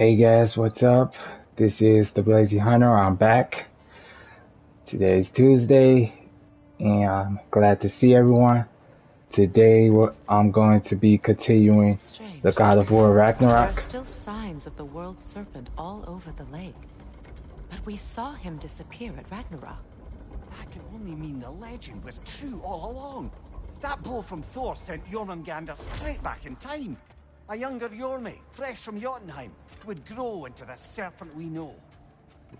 Hey guys, what's up? This is the Blazy Hunter. I'm back. Today's Tuesday, and I'm glad to see everyone. Today, I'm going to be continuing It's strange. the God of War There are Ragnarok. still signs of the world serpent all over the lake. But we saw him disappear at Ragnarok. That can only mean the legend was true all along. That blow from Thor sent Jormungandr straight back in time. A younger Jormi, fresh from Jotunheim, would grow into the serpent we know.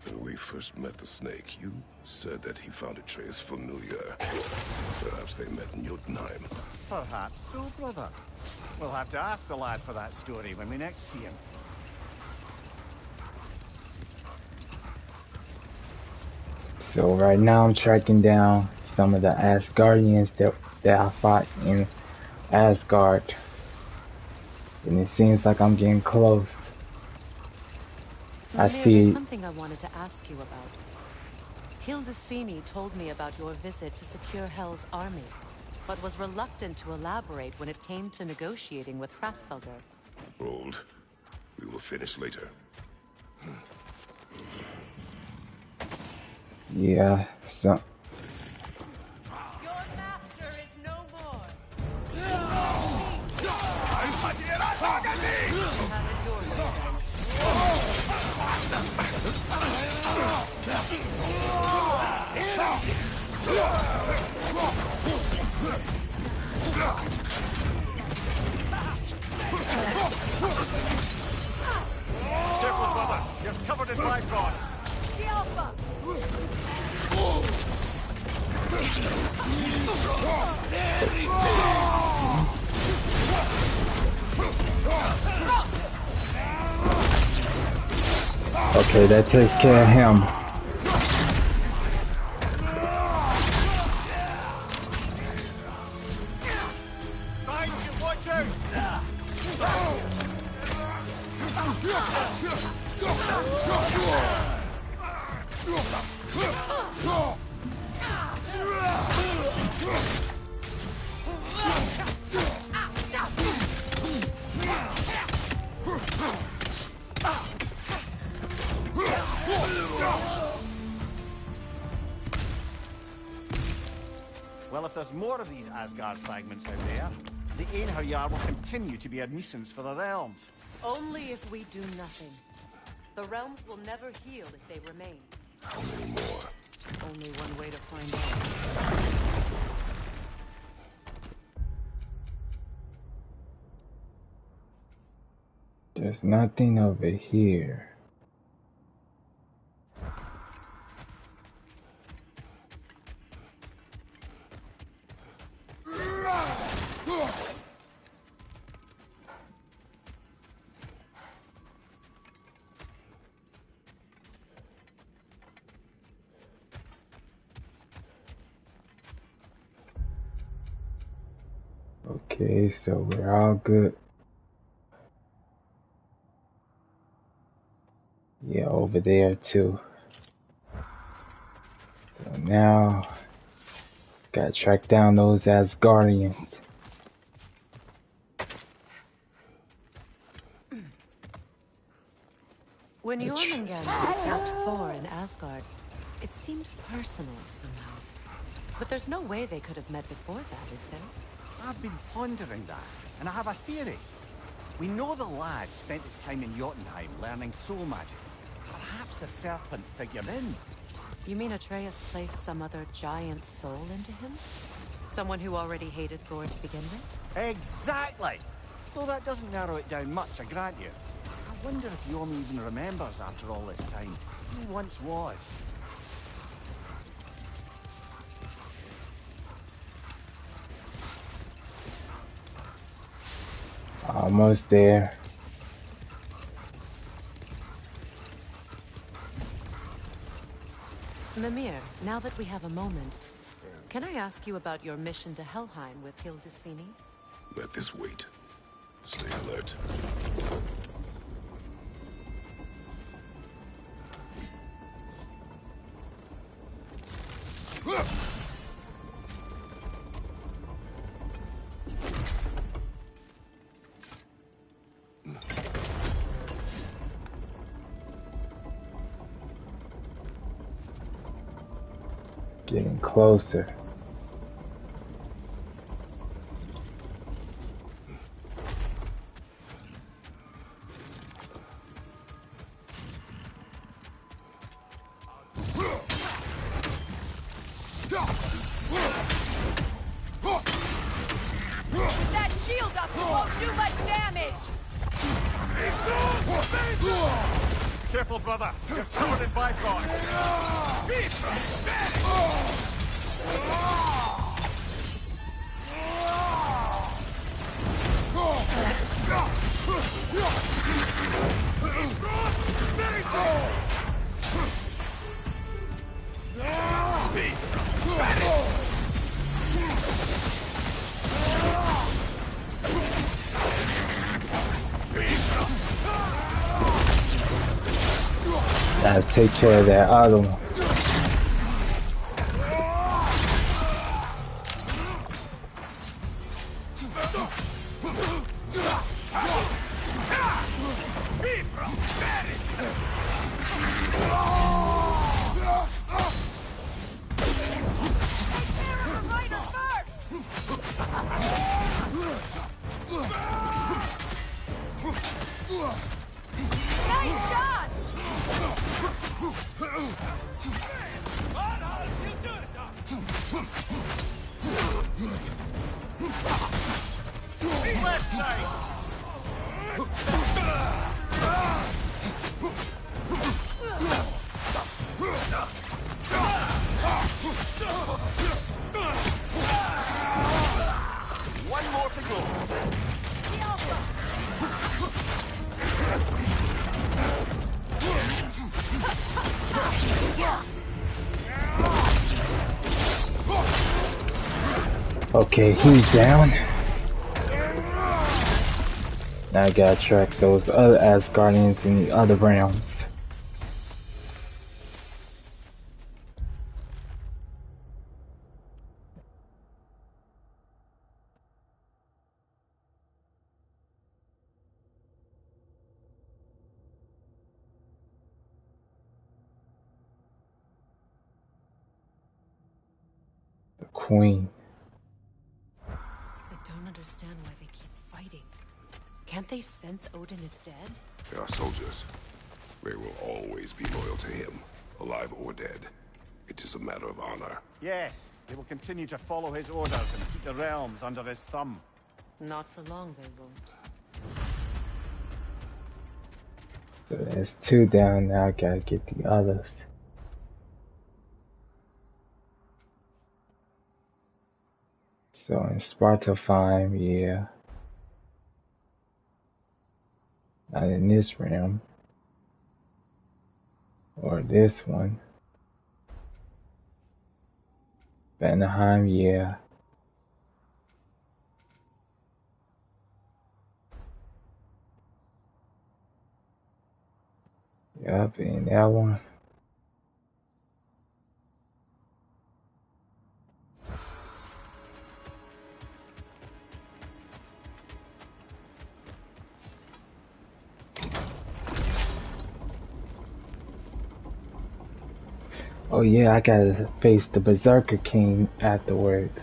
When we first met the snake, you said that he found Atreus familiar. Perhaps they met in Jotunheim. Perhaps so, brother. We'll have to ask the lad for that story when we next see him. So right now, I'm tracking down some of the Asgardians that I fought in Asgard, and it seems like I'm getting close. I Mimir, see. there's something I wanted to ask you about. Hildisvini told me about your visit to secure Hel's army, but was reluctant to elaborate when it came to negotiating with Hrasfelder. Hold. We will finish later. Yeah, so Your master is no more. Careful, brother. You're covered in Bifrost. The Alpha. okay, that takes care of him. Find you, watch out! Well, if there's more of these Asgard fragments out there, the Einherjar will continue to be a nuisance for the realms. Only if we do nothing. The realms will never heal if they remain. How many more? Only one way to find out. There's nothing over here. Okay, so we're all good. Yeah, over there too. So now, gotta track down those Asgardians. When Jormungandr attacked Thor in Asgard, it seemed personal somehow. But there's no way they could have met before that, is there? I've been pondering that, and I have a theory. We know the lad spent his time in Jotunheim learning soul magic. Perhaps the serpent figured in. You mean Atreus placed some other giant soul into him? Someone who already hated Thor to begin with? Exactly! Though that doesn't narrow it down much, I grant you. I wonder if Yorm even remembers after all this time who he once was. Almost there. Mimir, now that we have a moment, can I ask you about your mission to Helheim with Hildisvini? Let this wait. Stay alert. Getting closer. That shield up won't do much damage! Careful, brother. You're covered in Bifrost. Gotta take care of that other one. Nice shot! Left side. One more to go. Okay, he's down. Now I gotta track those other Asgardians in the other realms. The Queen. I don't understand why they keep fighting. Can't they sense Odin is dead? They are soldiers. They will always be loyal to him, alive or dead. It is a matter of honor. Yes, they will continue to follow his orders and keep the realms under his thumb. Not for long, they won't. So there's two down now, I gotta get the others. So in Sparta-Fime, yeah. Not in this realm. Or this one. Vanaheim, yeah. Yup, and that one. Oh yeah, I gotta face the Berserker King afterwards.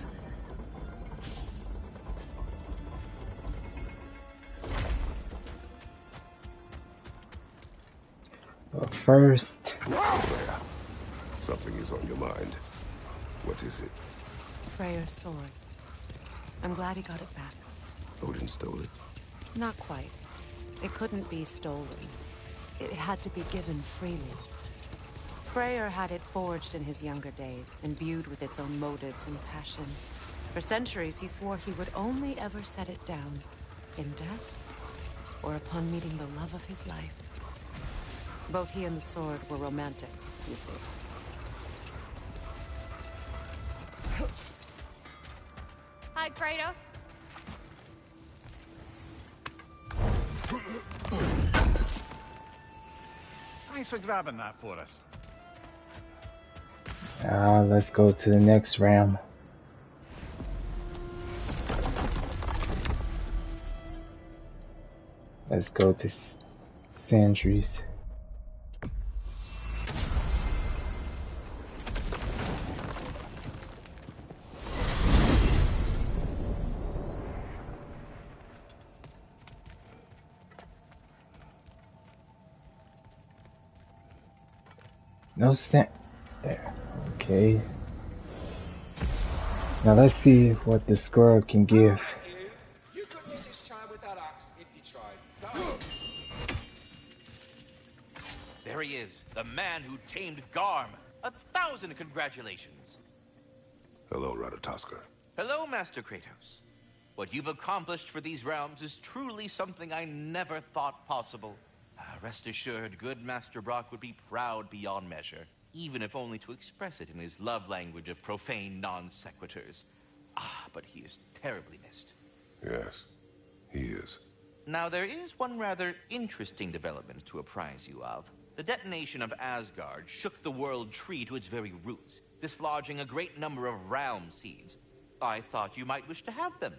But first... Something is on your mind. What is it? Freyr's sword. I'm glad he got it back. Odin stole it? Not quite. It couldn't be stolen. It had to be given freely. Freyr had it forged in his younger days, imbued with its own motives and passion. For centuries, he swore he would only ever set it down in death or upon meeting the love of his life. Both he and the sword were romantics, you see. Hi, Kratos. Thanks for grabbing that for us. Now let's go to the next realm. Let's go to Sentries. No stamp. There. Okay. Now let's see what the squirrel can give. You could use this child with that axe if you tried. Go. There he is, the man who tamed Garm. 1,000 congratulations. Hello, Ratatoskr. Hello, Master Kratos. What you've accomplished for these realms is truly something I never thought possible. Rest assured, good Master Brock would be proud beyond measure, even if only to express it in his love language of profane non-sequiturs. But he is terribly missed. Yes, he is. Now, there is one rather interesting development to apprise you of. The detonation of Asgard shook the world tree to its very roots, dislodging a great number of realm seeds. I thought you might wish to have them.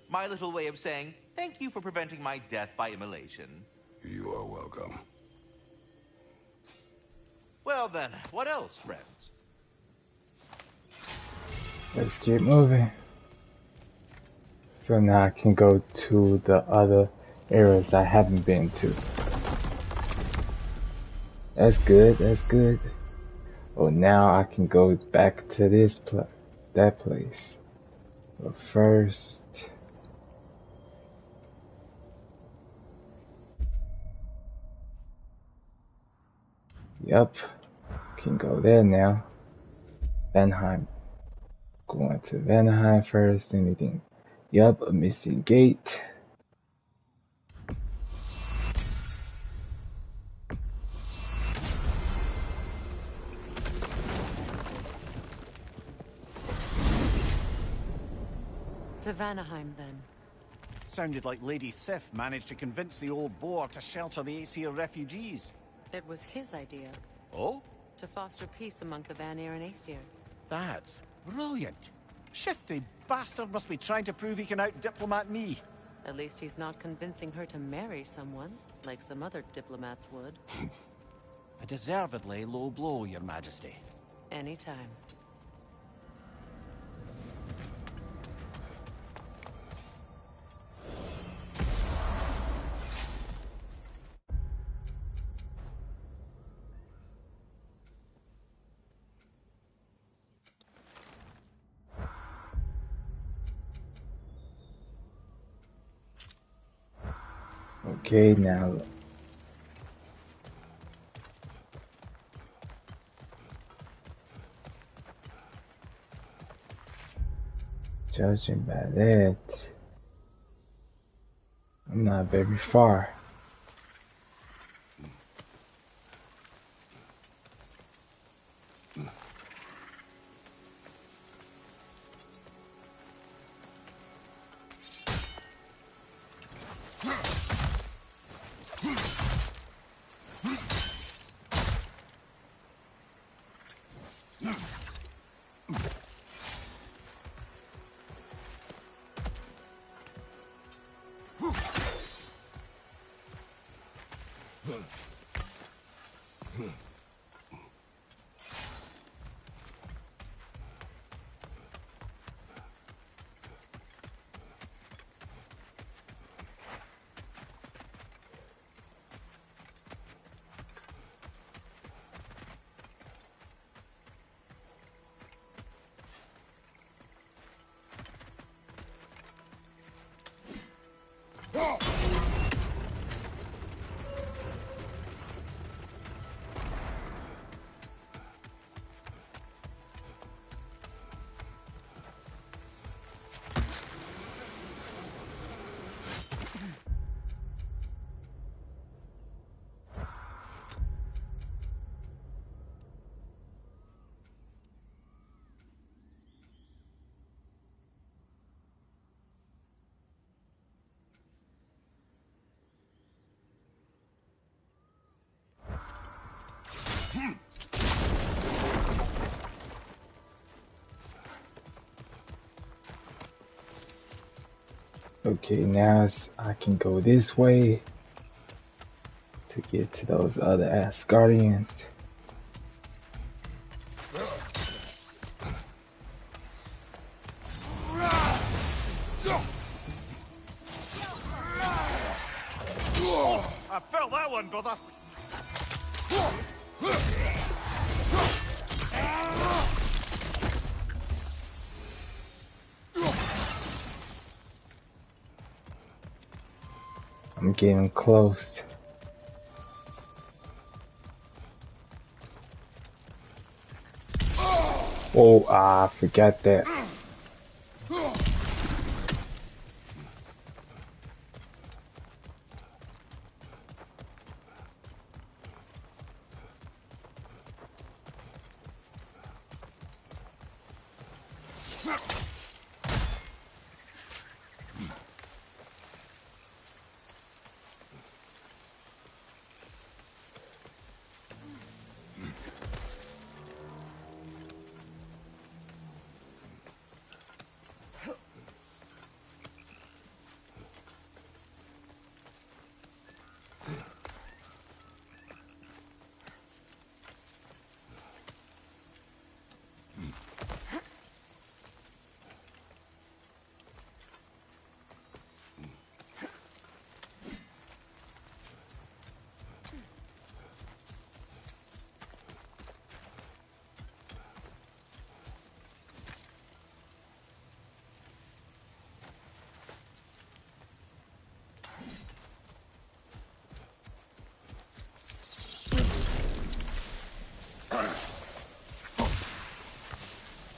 My little way of saying, thank you for preventing my death by immolation. You are welcome. Well then, what else, friends? Let's keep moving. So now I can go to the other areas I haven't been to. That's good, that's good. Oh, now I can go back to that place. But first... Yup, can go there now. Vanheim. Going to Vanheim first, anything. Yup, a missing gate. To Vanaheim, then. Sounded like Lady Sif managed to convince the old boar to shelter the Aesir refugees. It was his idea. Oh? To foster peace among the Vanir and Aesir. That's brilliant. Shifty bastard must be trying to prove he can out-diplomat me. At least he's not convincing her to marry someone, like some other diplomats would. A deservedly low blow, Your Majesty. Anytime. Okay, now judging by that, I'm not very far. Okay, now I can go this way to get to those other Asgardians. I felt that one, brother. getting close. Oh, I forgot that.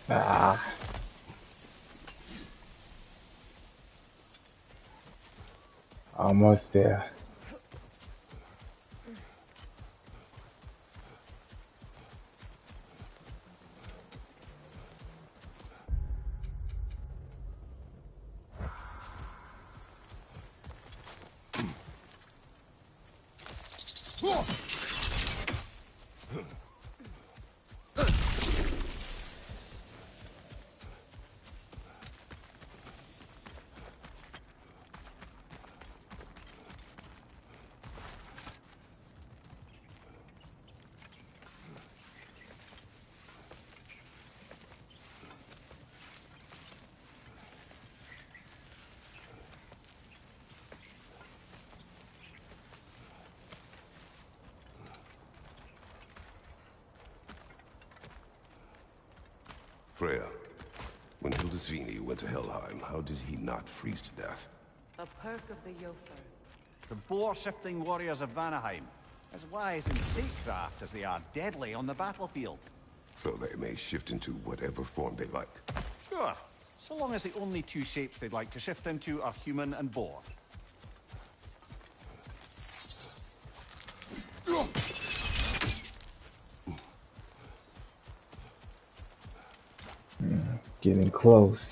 Ah, almost there. Freya, when Hildisvini went to Helheim, how did he not freeze to death? A perk of the Jofer. The boar-shifting warriors of Vanaheim, as wise in statecraft as they are deadly on the battlefield. So they may shift into whatever form they like. Sure, so long as the only two shapes they'd like to shift into are human and boar. Getting close.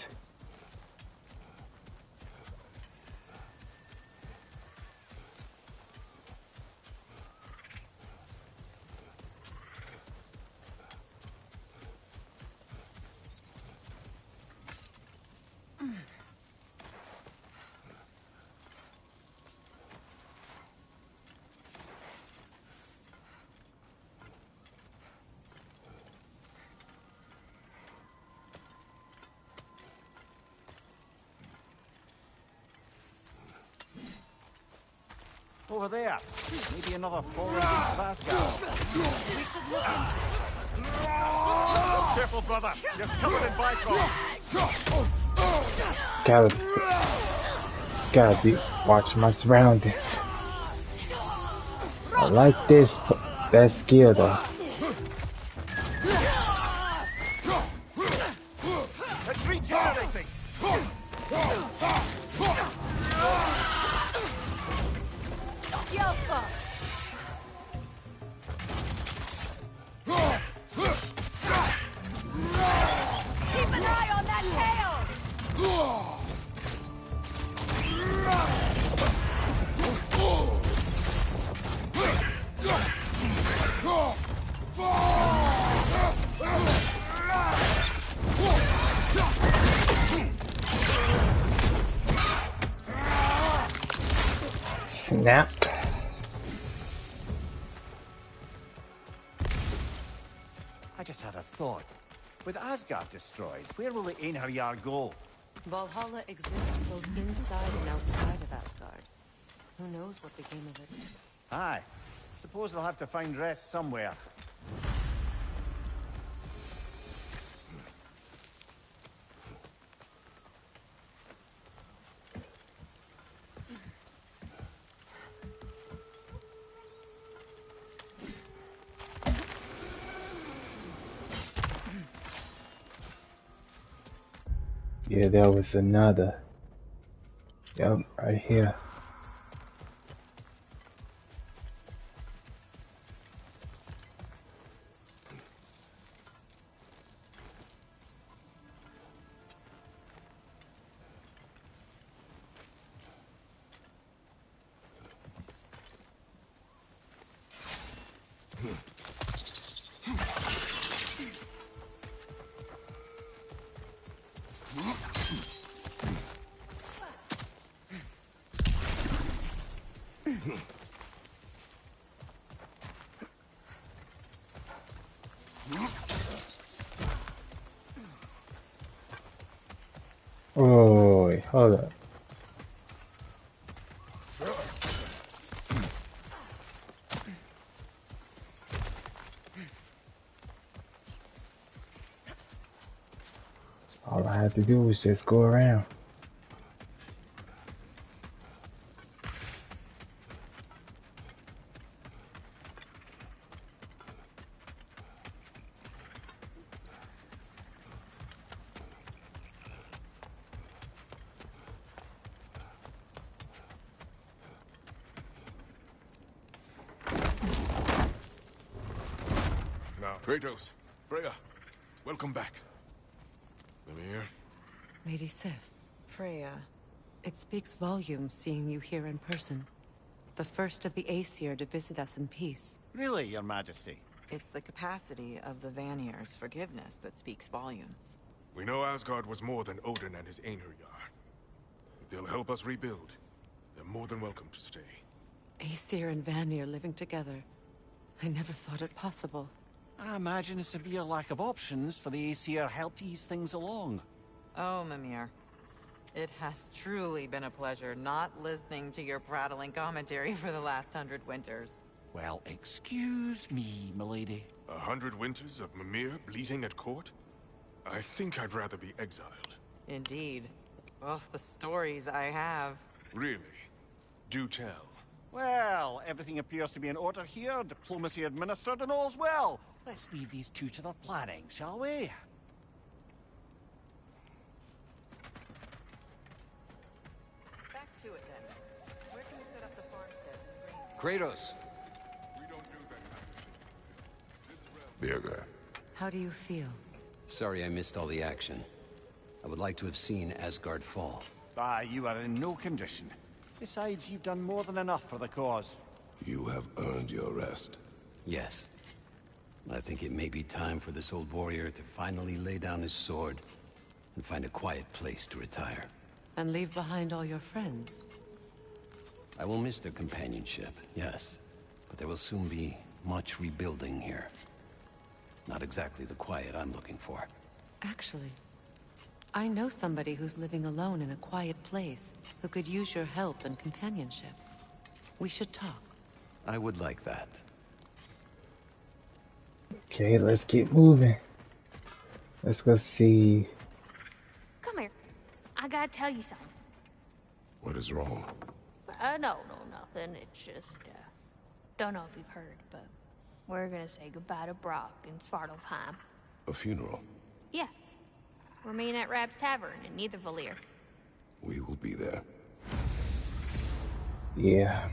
Over there, maybe another fallen of Asgard. We should look into Careful, brother, you're covered in bifrost. Gotta be watch my surroundings. I like that skill though. It's regenerating. Yofa! Keep an eye on that tail! Snap. I just had a thought. With Asgard destroyed, where will the Einherjar go? Valhalla exists both inside and outside of Asgard. Who knows what became of it? Aye. Suppose they'll have to find rest somewhere. Yeah, there was another. Yep, right here. Oh, wait, hold up. All I had to do was just go around. Now, Kratos, Freya, welcome back. Mimir. Lady Sif. Freya. It speaks volumes seeing you here in person. The first of the Aesir to visit us in peace. Really, Your Majesty? It's the capacity of the Vanir's forgiveness that speaks volumes. We know Asgard was more than Odin and his Einherjar. If they'll help us rebuild, they're more than welcome to stay. Aesir and Vanir living together. I never thought it possible. I imagine a severe lack of options for the Aesir helped ease things along. Oh, Mimir. It has truly been a pleasure not listening to your prattling commentary for the last 100 winters. Well, excuse me, milady. 100 winters of Mimir bleating at court? I think I'd rather be exiled. Indeed. Oh, the stories I have. Really? Do tell. Well, everything appears to be in order here, diplomacy administered, and all's well. Let's leave these two to their planning, shall we? Back to it then. Where can we set up the farmsteads and grain? Kratos! We don't do that, Birger. How do you feel? Sorry I missed all the action. I would like to have seen Asgard fall. Ah, you are in no condition. Besides, you've done more than enough for the cause. You have earned your rest. Yes. I think it may be time for this old warrior to finally lay down his sword and find a quiet place to retire. And leave behind all your friends. I will miss their companionship, yes. But there will soon be much rebuilding here. Not exactly the quiet I'm looking for. Actually, I know somebody who's living alone in a quiet place who could use your help and companionship. We should talk. I would like that. Okay, let's get moving. Let's go see. Come here. I gotta tell you something. What is wrong? No, nothing. It's just, don't know if you've heard, but we're gonna say goodbye to Brock in Svartalfheim. A funeral. Yeah. We're meeting at Rab's Tavern in Niedervalir. We will be there. Yeah.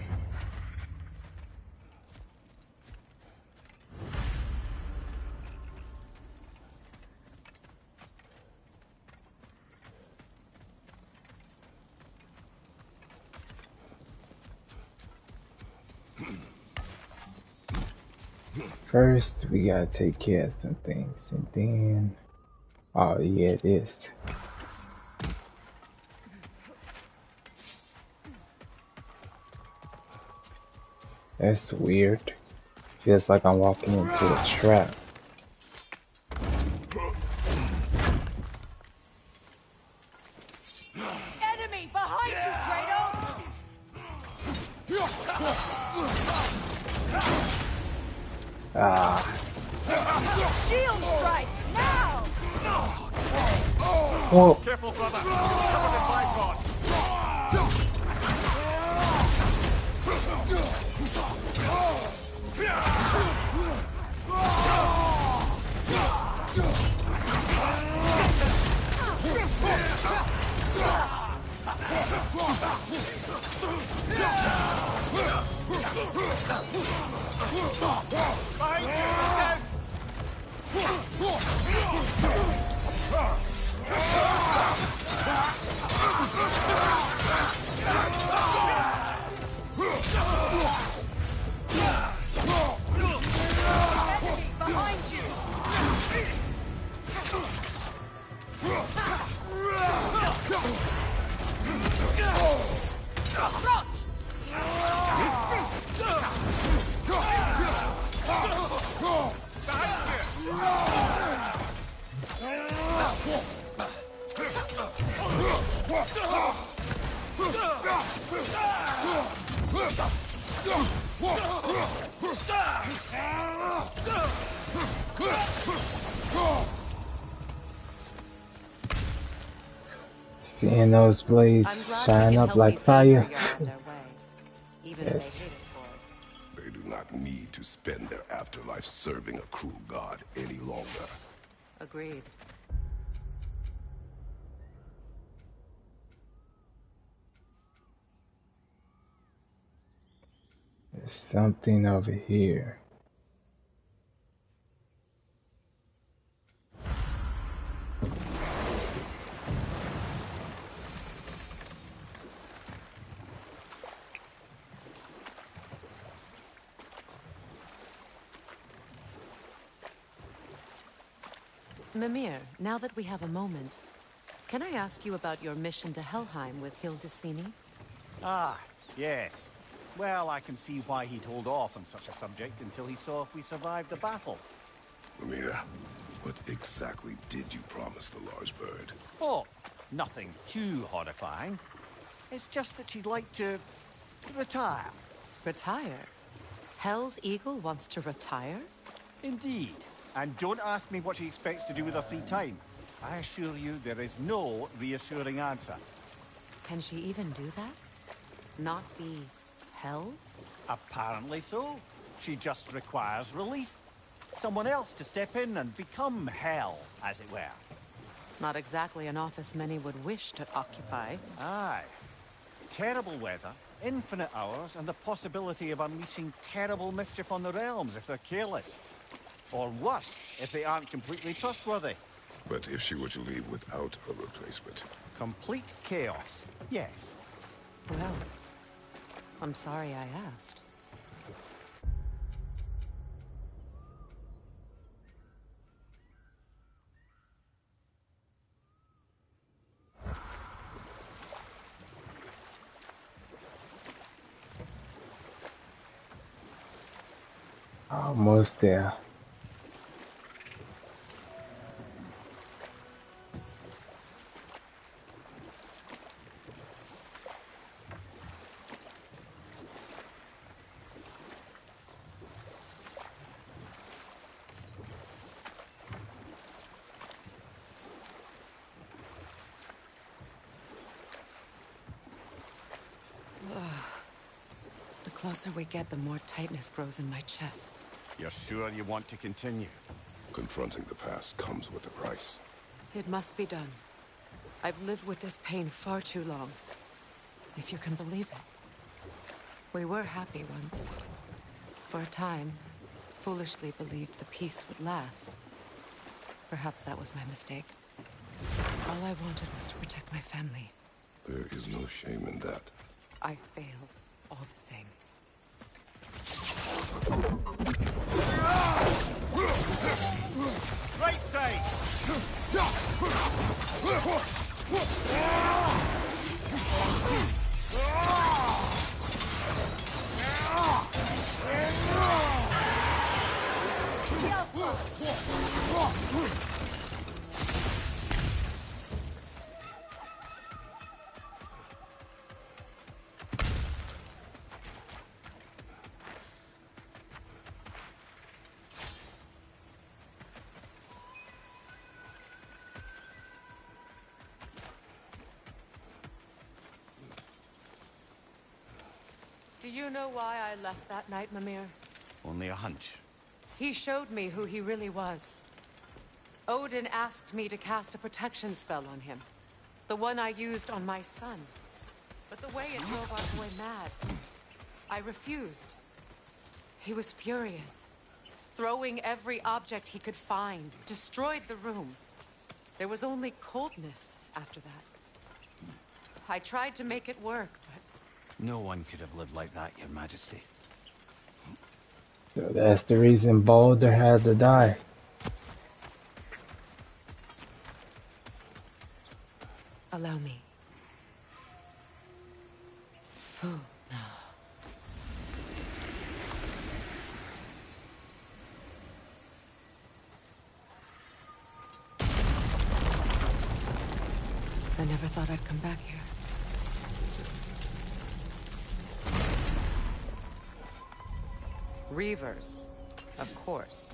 First, we gotta take care of some things, and then... Oh, yeah, this. That's weird. Feels like I'm walking into a trap. Enemy behind you, Kratos! Ah. Shield strike, now! Whoa. Careful, brother. Covered in bicon. Seeing those blades I'm glad we shine can up help like these fire. Aether on their way, even if Yes. they hate us for it. They do not need to spend their afterlife serving a cruel god any longer. Agreed. There's something over here. Mimir, now that we have a moment, can I ask you about your mission to Helheim with Hildisvini? Ah, yes. Well, I can see why he'd hold off on such a subject until he saw if we survived the battle. Mimir, what exactly did you promise the large bird? Oh, nothing too horrifying. It's just that she'd like to retire. Retire? Hell's Eagle wants to retire? Indeed. And don't ask me what she expects to do with her free time. I assure you there is no reassuring answer. Can she even do that? Not be hell? Apparently so. She just requires relief. Someone else to step in and become hell, as it were. Not exactly an office many would wish to occupy. Aye. Terrible weather, infinite hours, and the possibility of unleashing terrible mischief on the realms if they're careless. Or worse, if they aren't completely trustworthy. But if she were to leave without a replacement? Complete chaos, yes. Well, I'm sorry I asked. Almost there. The closer we get, the more tightness grows in my chest. You're sure you want to continue? Confronting the past comes with a price. It must be done. I've lived with this pain far too long. If you can believe it. We were happy once. For a time, foolishly believed the peace would last. Perhaps that was my mistake. All I wanted was to protect my family. There is no shame in that. I failed, all the same. Right side! Do you know why I left that night, Mimir? Only a hunch. He showed me who he really was. Odin asked me to cast a protection spell on him. The one I used on my son. But the way it drove our boy mad. I refused. He was furious. Throwing every object he could find. Destroyed the room. There was only coldness after that. I tried to make it work, but... No one could have lived like that, Your Majesty. So that's the reason Baldur had to die. Allow me. Food. I never thought I'd come back here. Reavers, of course.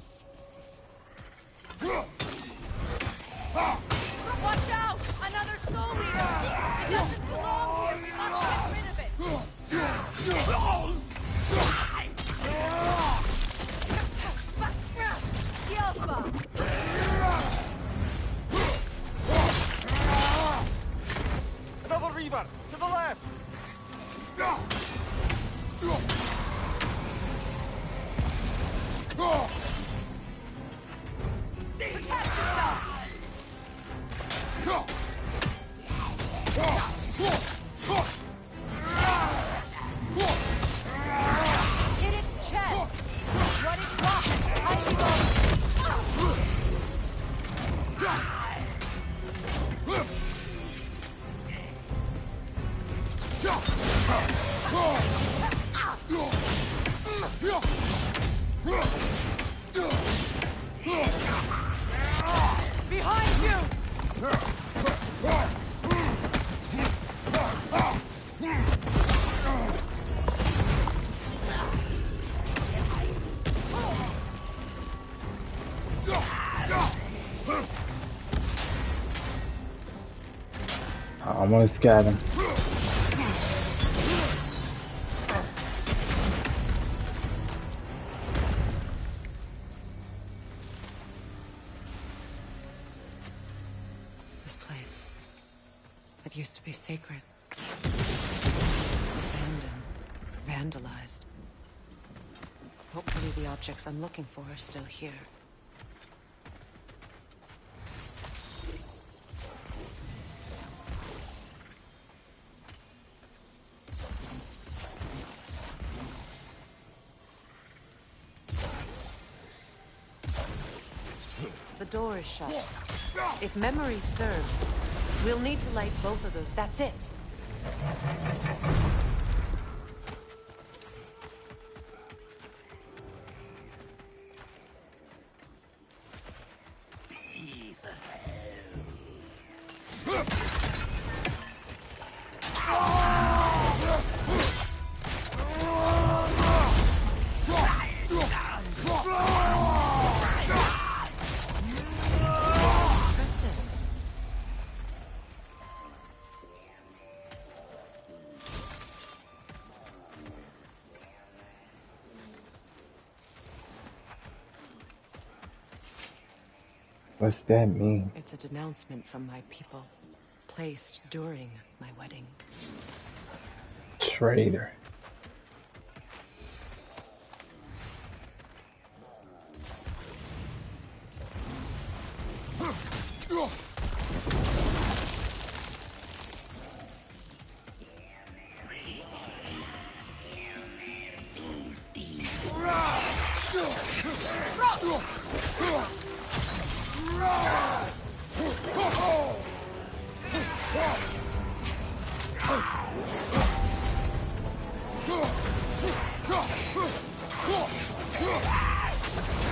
Watch out! Another soul eater! It doesn't belong here! We must get rid of it! Yelpa! Another Reaver! To the left! Protect yourself! Hit its chest! Running rocket! Hiding over! Behind you! I almost got him. This place. It used to be sacred. It's abandoned. Vandalized. Hopefully the objects I'm looking for are still here. The door is shut. If memory serves, we'll need to light both of those. That's it. What's that mean? It's a denouncement from my people, placed during my wedding. Traitor.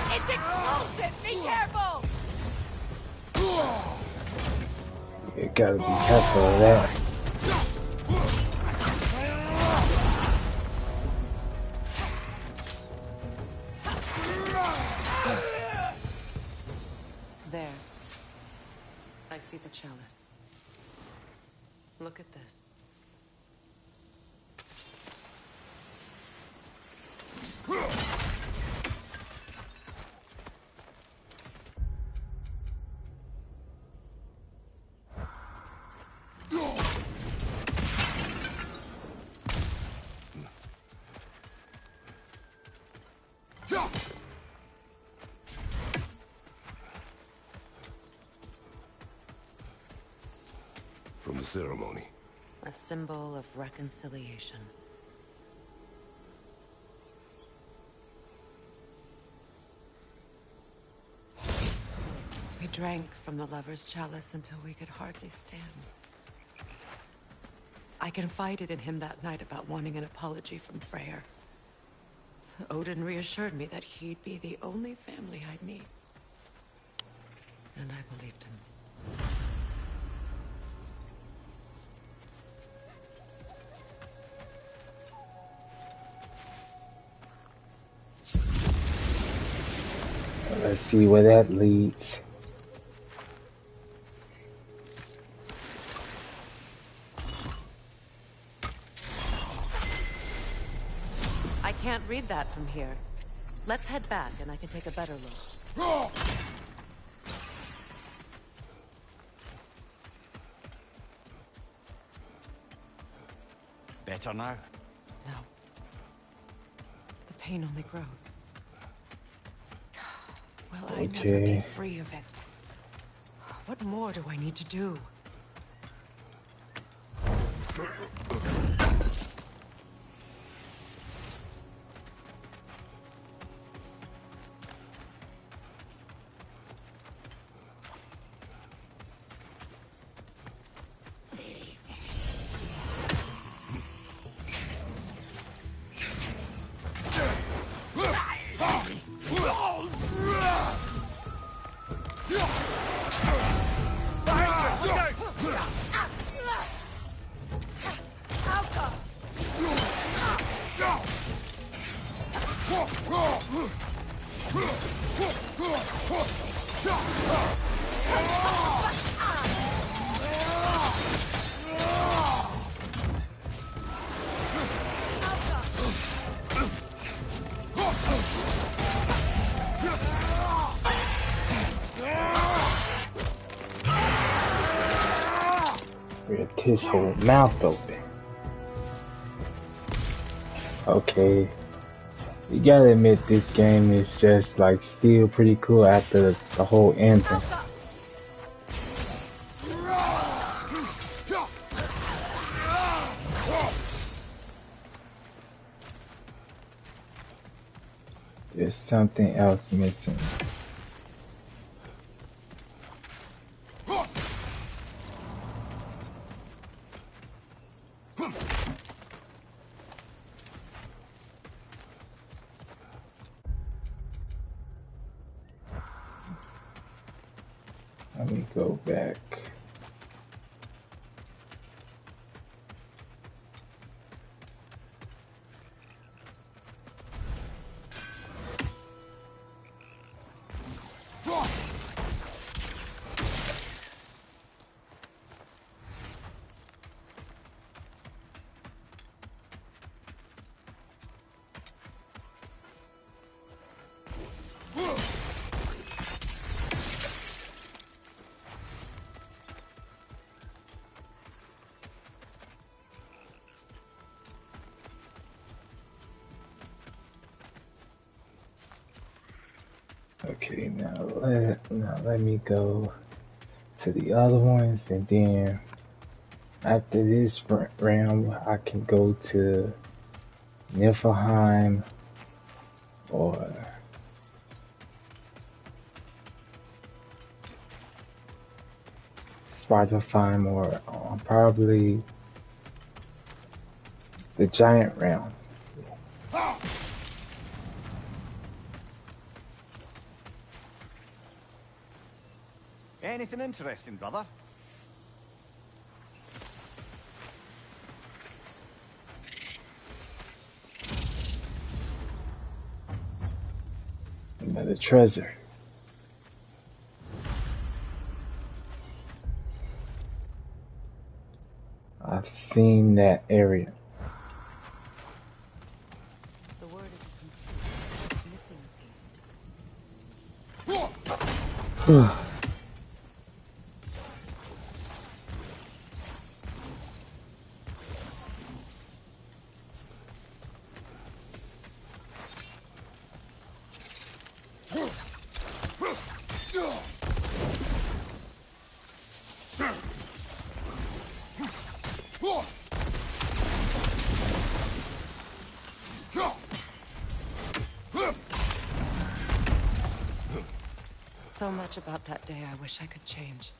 It's explosive! Be careful! You gotta be careful of that. There. I see the chalice. Look at this. From the ceremony. A symbol of reconciliation. We drank from the lover's chalice until we could hardly stand. I confided in him that night about wanting an apology from Freyr. Odin reassured me that he'd be the only family I'd need. And I believed him. Let's see where that leads. I can't read that from here. Let's head back and I can take a better look. Better now? No. The pain only grows. Will I never be free of it? What more do I need to do? Ripped his whole mouth open. Okay. You gotta admit this game is just like still pretty cool after the whole ending. There's something else missing. Let me go back. Okay, now let me go to the other ones, and then after this round, I can go to Niflheim or Svartalfheim or probably the giant realm. Anything interesting, brother? Another treasure. I've seen that area. The word is complete. Missing a piece. So much about that day I wish I could change.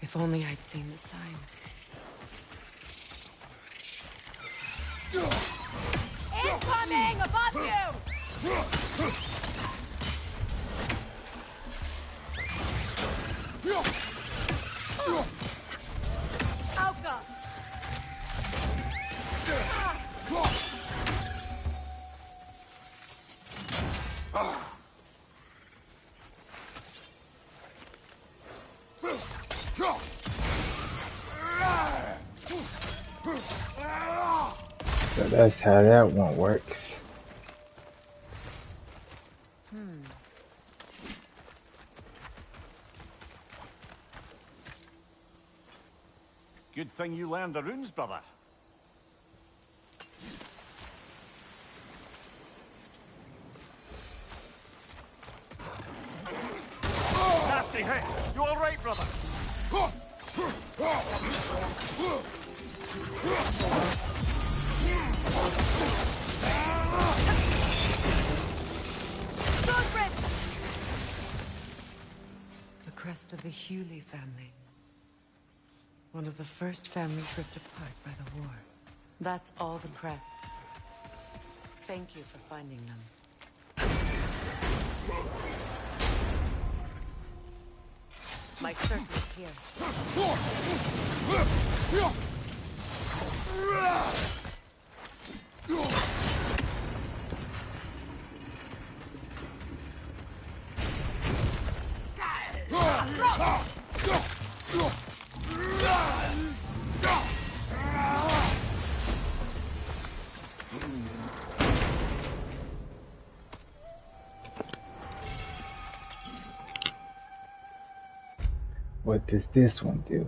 If only I'd seen the signs. Incoming! Above you! Alka! that's how that one works. Good thing you learned the runes, brother. Nasty hit! You alright, brother? The crest of the Hewley family. One of the first families ripped apart by the war. That's all the crests. Thank you for finding them. My circle is here. What does this one do?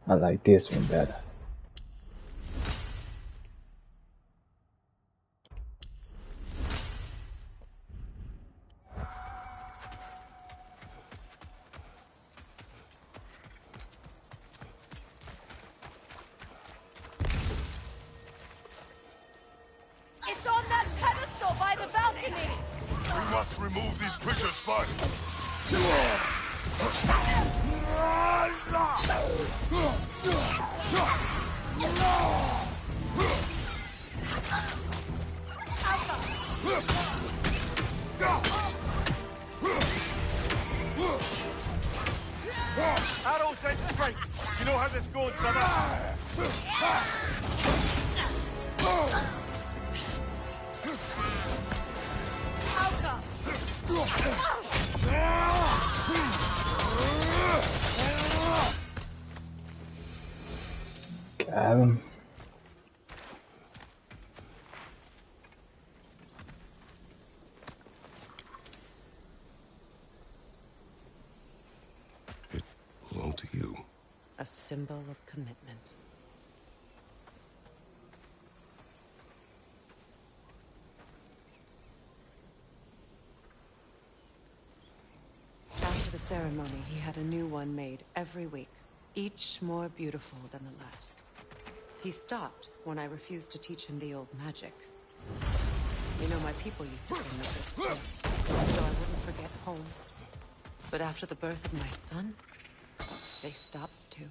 I like this one better. It's on that pedestal by the balcony! We must remove these creatures first. Arrow sent strikes! You know how this goes, brother? Got him. It belonged to you. A symbol of commitment. After the ceremony, he had a new one made every week, each more beautiful than the last. He stopped when I refused to teach him the old magic. You know, my people used to sing this too, so I wouldn't forget home. But after the birth of my son, they stopped too.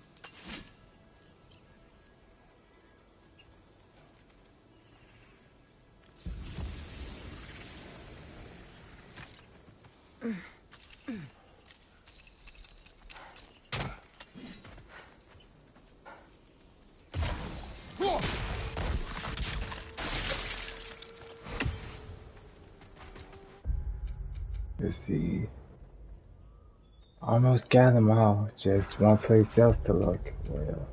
Let's see. Almost got them all. Just one place else to look. Well.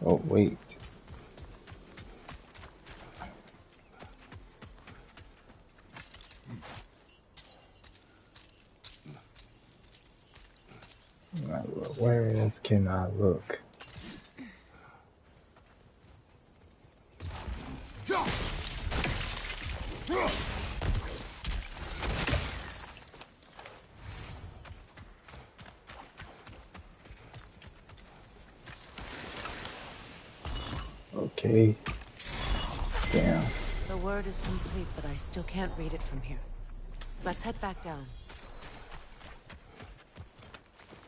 Oh, wait. Where else can I look? Okay. Damn. The word is complete, but I still can't read it from here. Let's head back down.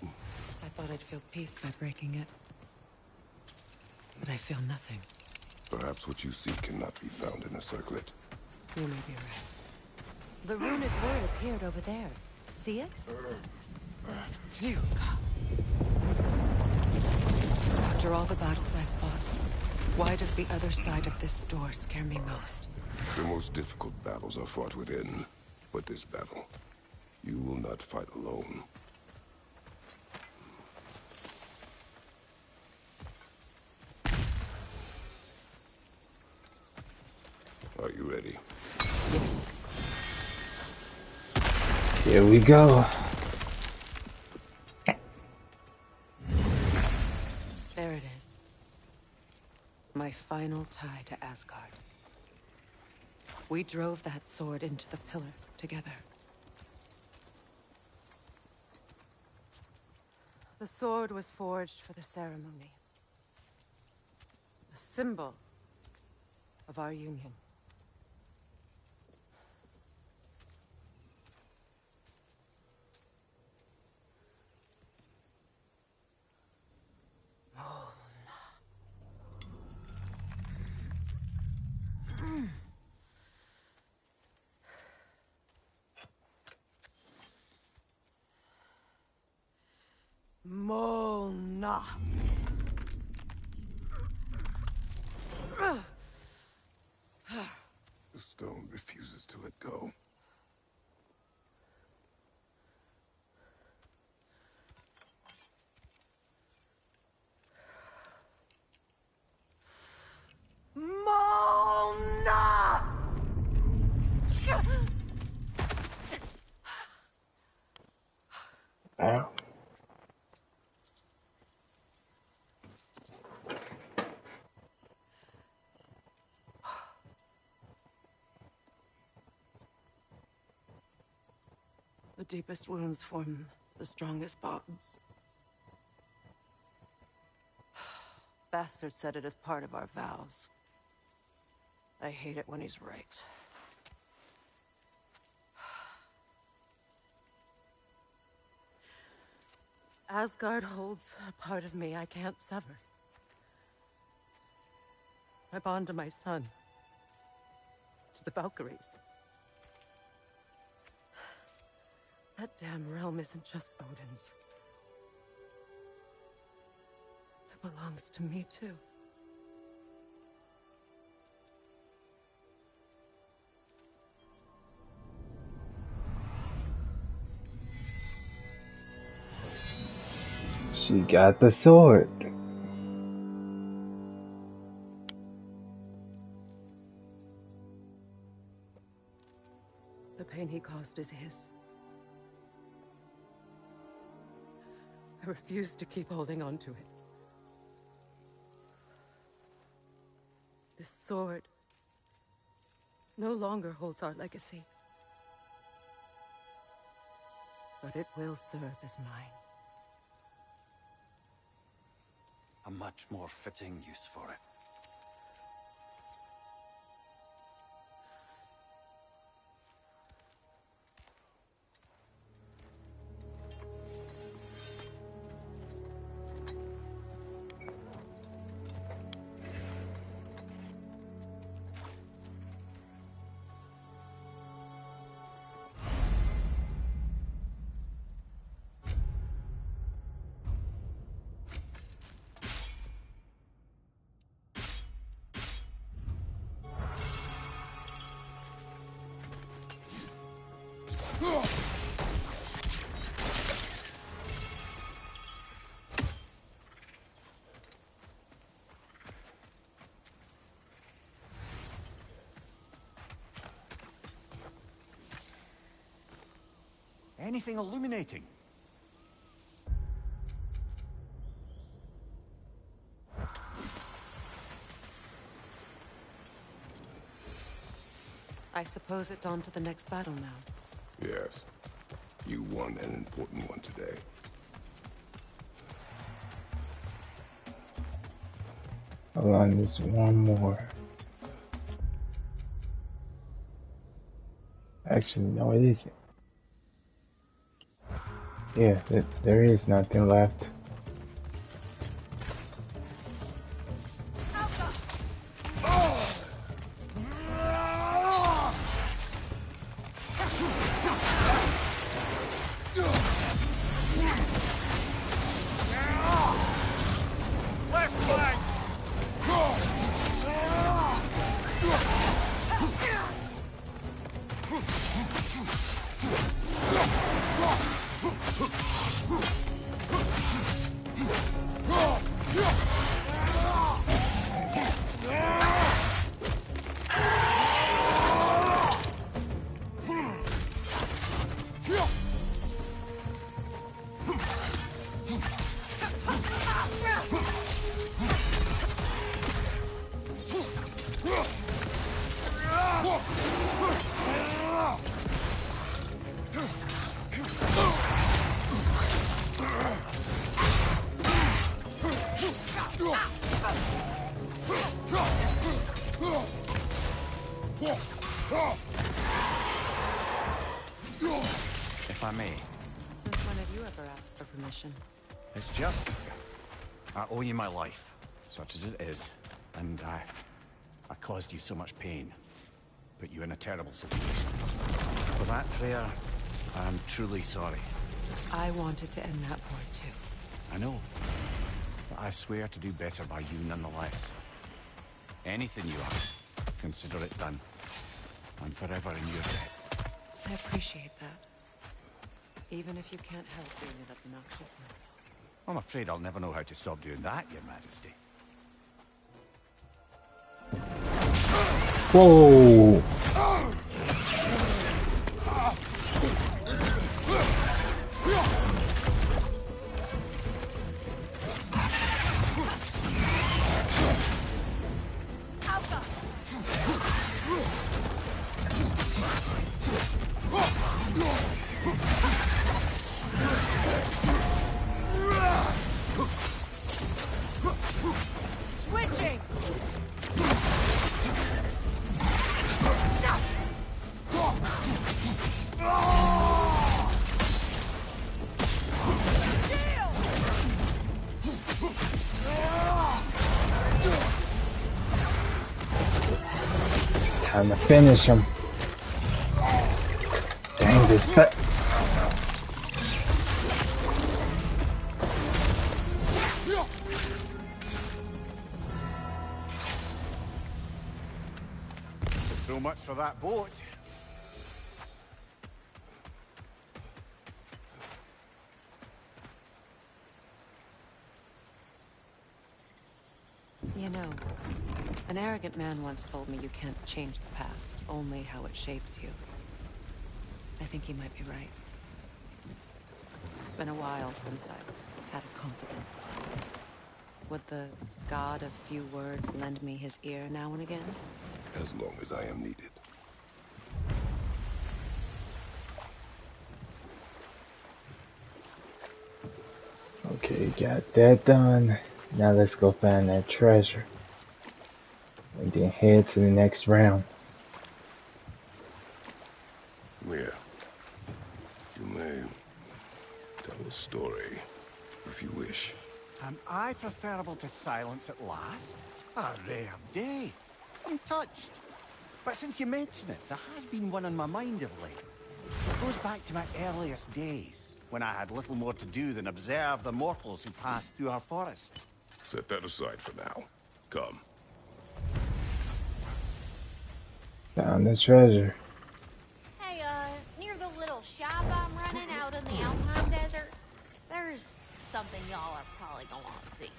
I thought I'd feel peace by breaking it. But I feel nothing. Perhaps what you seek cannot be found in a circlet. You may be right. The runic word appeared over there. See it? Phew. After all the battles I've fought, why does the other side of this door scare me most? The most difficult battles are fought within. But this battle, you will not fight alone. Are you ready? Yes. Here we go. There it is. My final tie to Asgard. We drove that sword into the pillar together. The sword was forged for the ceremony. A symbol of our union. Mona. The stone refuses to let go. Mona! Ow. The deepest wounds form the strongest bonds. Bastard said it as part of our vows. I hate it when he's right. Asgard holds a part of me I can't sever. I bond to my son. To the Valkyries. That damn realm isn't just Odin's. It belongs to me, too. She got the sword. The pain he caused is his. I refuse to keep holding on to it. This sword no longer holds our legacy. But it will serve as mine. A much more fitting use for it. Anything illuminating? I suppose it's on to the next battle now. Yes. You won an important one today. Hold on, there's one more. Actually, no, it isn't. Yeah, there is nothing left. Left if I may. Since when have you ever asked for permission? It's just... I owe you my life, such as it is. And I caused you so much pain. Put you in a terrible situation. For that, Freya, I'm truly sorry. I wanted to end that war too. I know. But I swear to do better by you nonetheless. Anything you ask, consider it done. I'm forever in your debt. I appreciate that. Even if you can't help being an obnoxious. I'm afraid I'll never know how to stop doing that, Your Majesty. Whoa! Switching! Time to finish him. Dang this cut. So much for that boat. You know, an arrogant man once told me you can't change the past, only how it shapes you. I think he might be right. It's been a while since I've had a confidant. Would the god of few words lend me his ear now and again? As long as I am needed. Okay, got that done. Now let's go find that treasure. And then head to the next round. Yeah. You may tell a story, if you wish. Am I preferable to silence at last? A rare day. I'm touched. But since you mention it, there has been one on my mind of late. It goes back to my earliest days, when I had little more to do than observe the mortals who passed through our forest. Set that aside for now. Come. Found the treasure. Hey, near the little shop I'm running out in the Alpine Desert, there's something y'all are probably gonna want to see.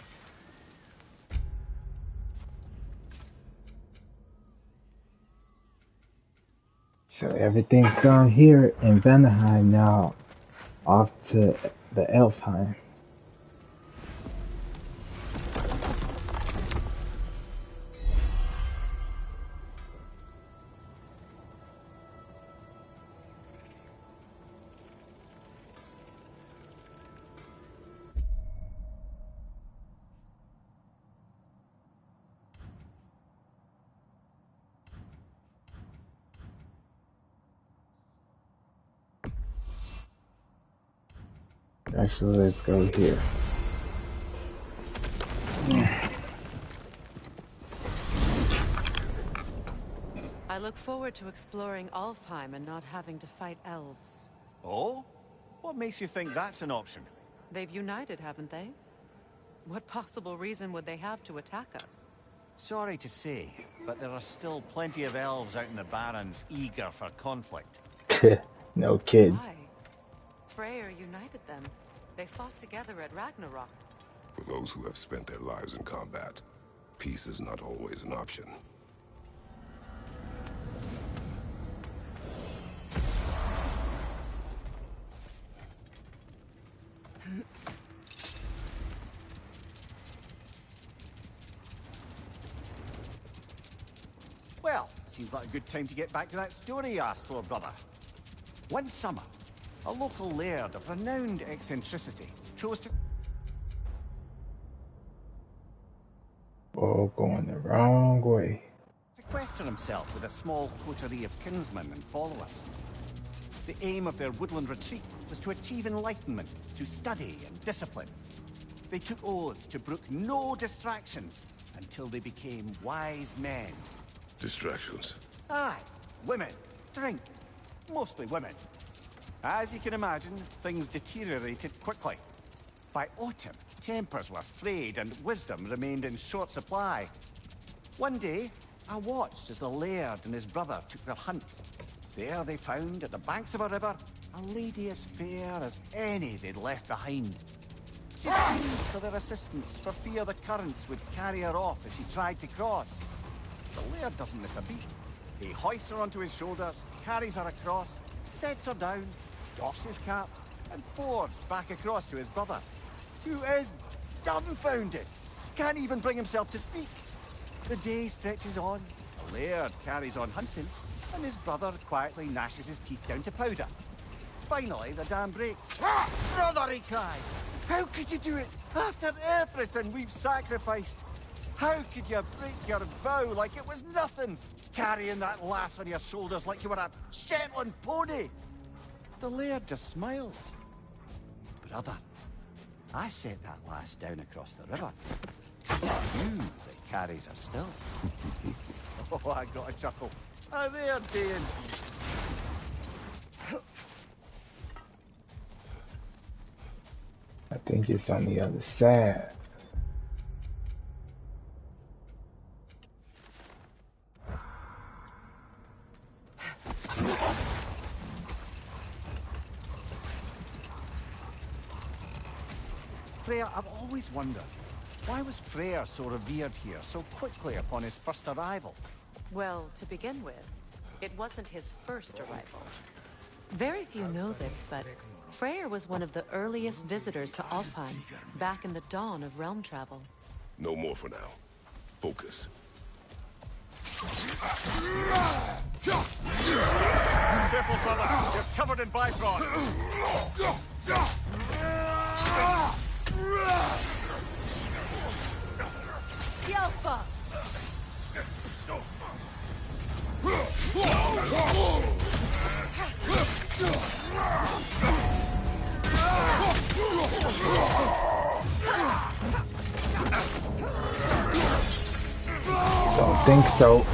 So everything's done here in Vanderheim. Now off to the Elfheim. Actually, let's go here. I look forward to exploring Alfheim and not having to fight elves. Oh? What makes you think that's an option? They've united, haven't they? What possible reason would they have to attack us? Sorry to say, but there are still plenty of elves out in the Barrens eager for conflict. No kidding. Why? Freyr united them. They fought together at Ragnarok. For those who have spent their lives in combat, peace is not always an option. Well, seems like a good time to get back to that story you asked for, brother. One summer, a local laird of renowned eccentricity chose to Oh, going the wrong way. sequester himself with a small coterie of kinsmen and followers. The aim of their woodland retreat was to achieve enlightenment through study and discipline. They took oaths to brook no distractions until they became wise men. Distractions. Aye, women, drink, mostly women. As you can imagine, things deteriorated quickly. By autumn, tempers were frayed and wisdom remained in short supply. One day, I watched as the laird and his brother took their hunt. There they found, at the banks of a river, a lady as fair as any they'd left behind. She pleads for their assistance for fear the currents would carry her off if she tried to cross. The laird doesn't miss a beat. He hoists her onto his shoulders, carries her across, sets her down, doffs his cap, and fords back across to his brother, who is dumbfounded, can't even bring himself to speak. The day stretches on, the laird carries on hunting, and his brother quietly gnashes his teeth down to powder. Finally, the dam breaks. Brother, he cries, how could you do it after everything we've sacrificed? How could you break your vow like it was nothing, carrying that lass on your shoulders like you were a Shetland pony? The laird just smiles. Brother, I set that lass down across the river. You that carries her still. Oh, I got a chuckle. A rare day indeed. I think it's on the other side. Freya, I've always wondered, why was Freyr so revered here so quickly upon his first arrival? Well, to begin with, it wasn't his first arrival. Very few know this, but Freyr was one of the earliest visitors to Alfheim, back in the dawn of realm travel. No more for now. Focus. Careful, brother. You're covered in Bifrost. Yelpa! Don't think so.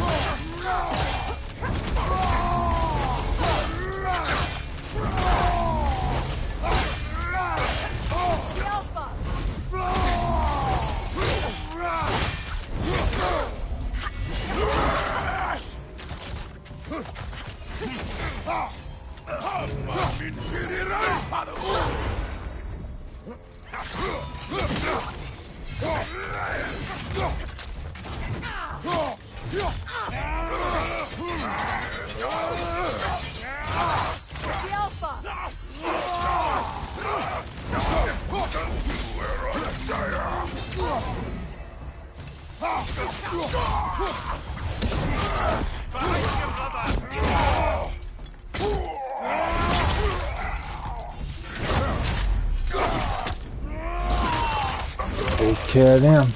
Take care of them.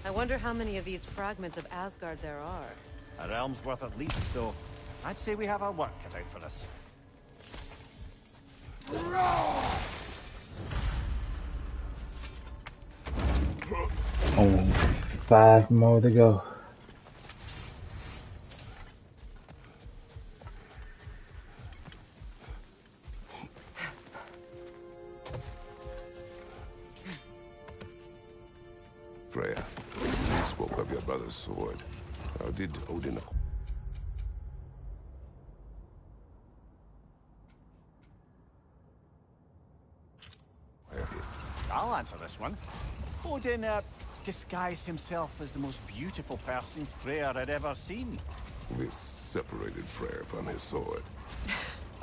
I wonder how many of these fragments of Asgard there are. A realm's worth at least, so I'd say we have our work cut out for us. Only 5 more to go. Freya, you spoke of your brother's sword. How did Odin... I'll answer this one. Odin disguised himself as the most beautiful person Freyr had ever seen. This separated Freyr from his sword.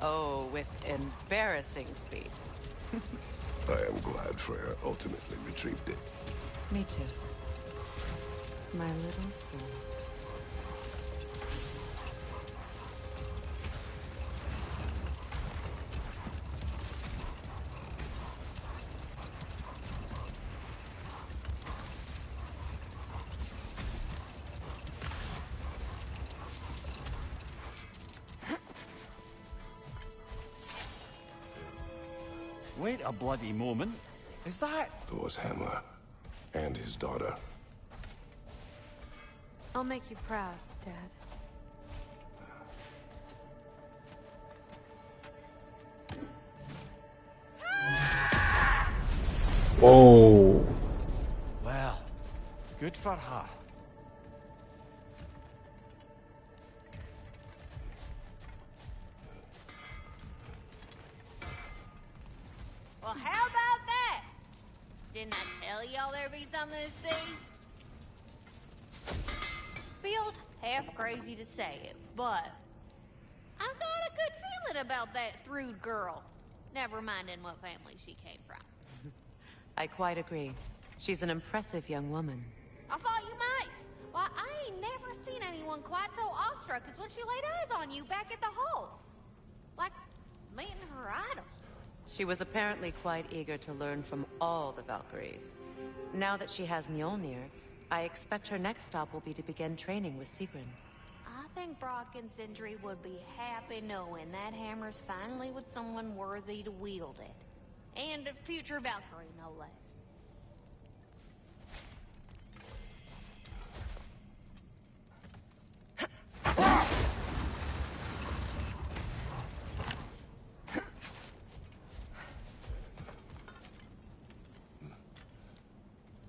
Oh, with embarrassing speed. I am glad Freyr ultimately retrieved it. Me too. My little fool. Wait a bloody moment. Is that... Thor's hammer. And his daughter. I'll make you proud, Dad. Whoa. Well, good for her. Well, how about that? Didn't I tell y'all there'd be something to see? Feels half crazy to say it, but I've got a good feeling about that Thrud girl. Never minding what family she came from. I quite agree. She's an impressive young woman. I thought you might. Why, I ain't never seen anyone quite so awestruck as when she laid eyes on you back at the hole. Like meeting her idol. She was apparently quite eager to learn from all the Valkyries. Now that she has Mjolnir, I expect her next stop will be to begin training with Sigrun. I think Brock and Sindri would be happy knowing that hammer's finally with someone worthy to wield it. And a future Valkyrie, no less.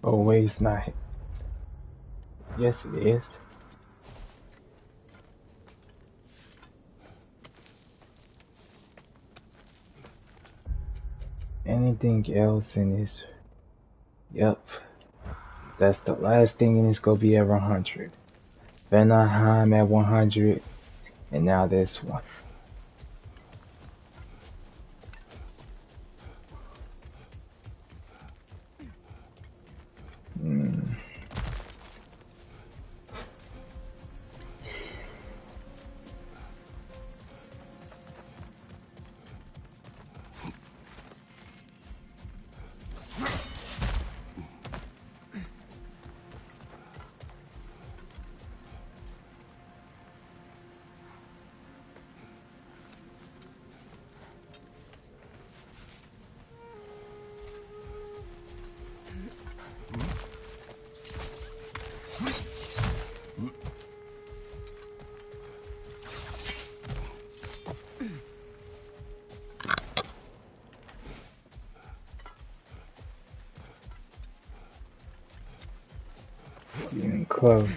Oh wait, it's not. Yes, it is. Anything else in this? Yep. That's the last thing in this gonna be at 100. Vanaheim at 100. And now this one. Getting close.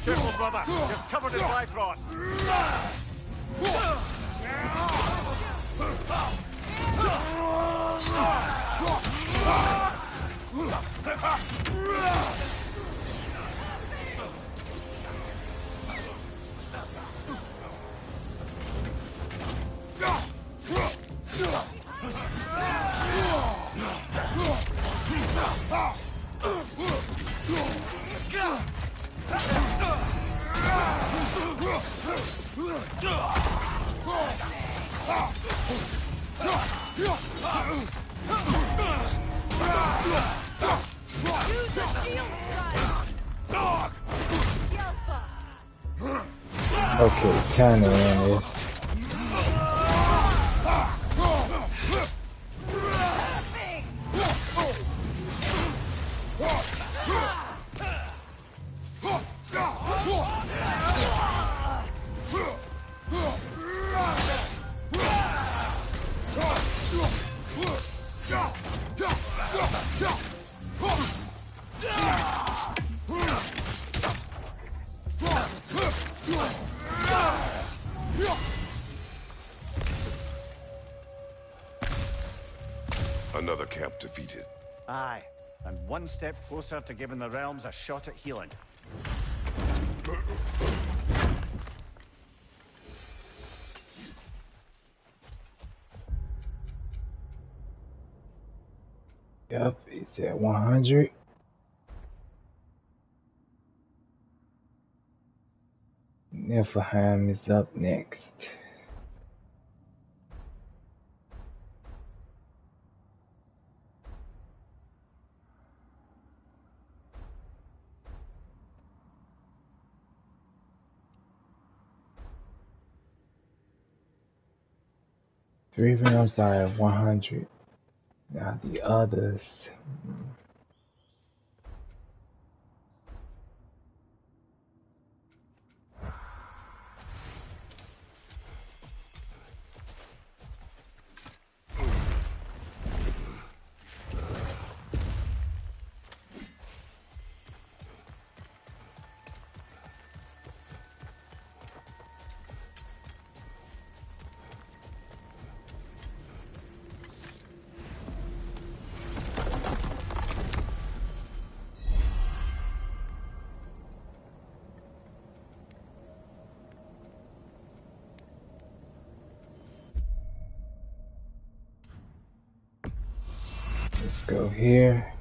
Careful, brother. You're covered in Bifrost. Okay, time to end this. Another camp defeated. Aye. and one step closer to giving the realms a shot at healing. Yep, it's at 100. Niflheim is up next. Three realms are at 100. Now the others. Let's go here.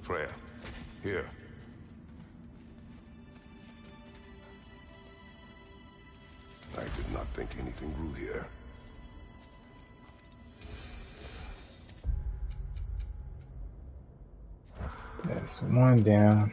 Freya, here. I did not think anything grew here. That's one down.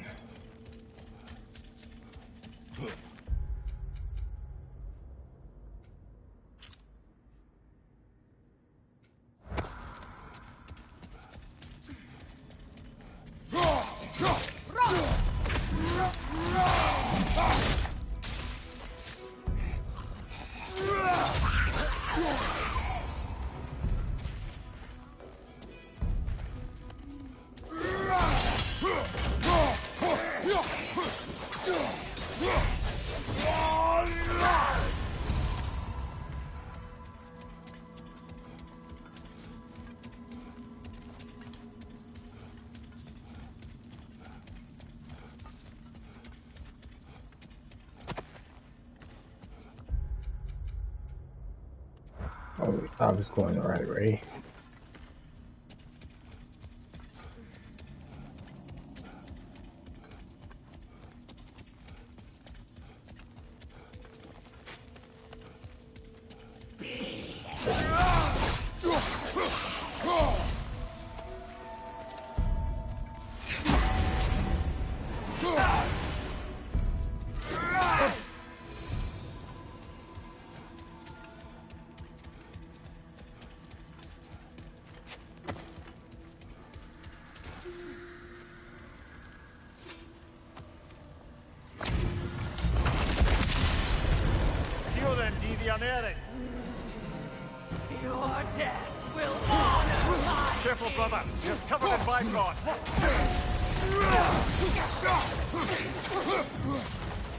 Oh, I was going the right way. Your death will honor my Careful, brother. You're covered in Bifrost.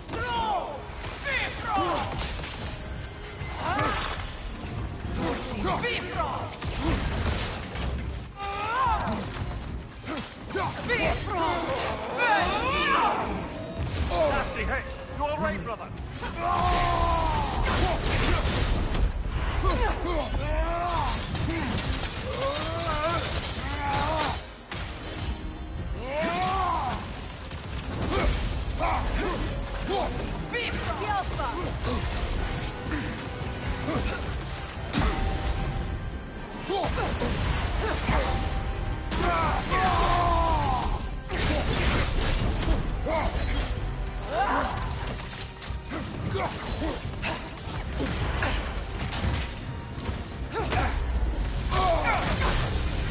Throw! Bifrost! Bifrost! Bifrost! Nasty hit. You all right, brother?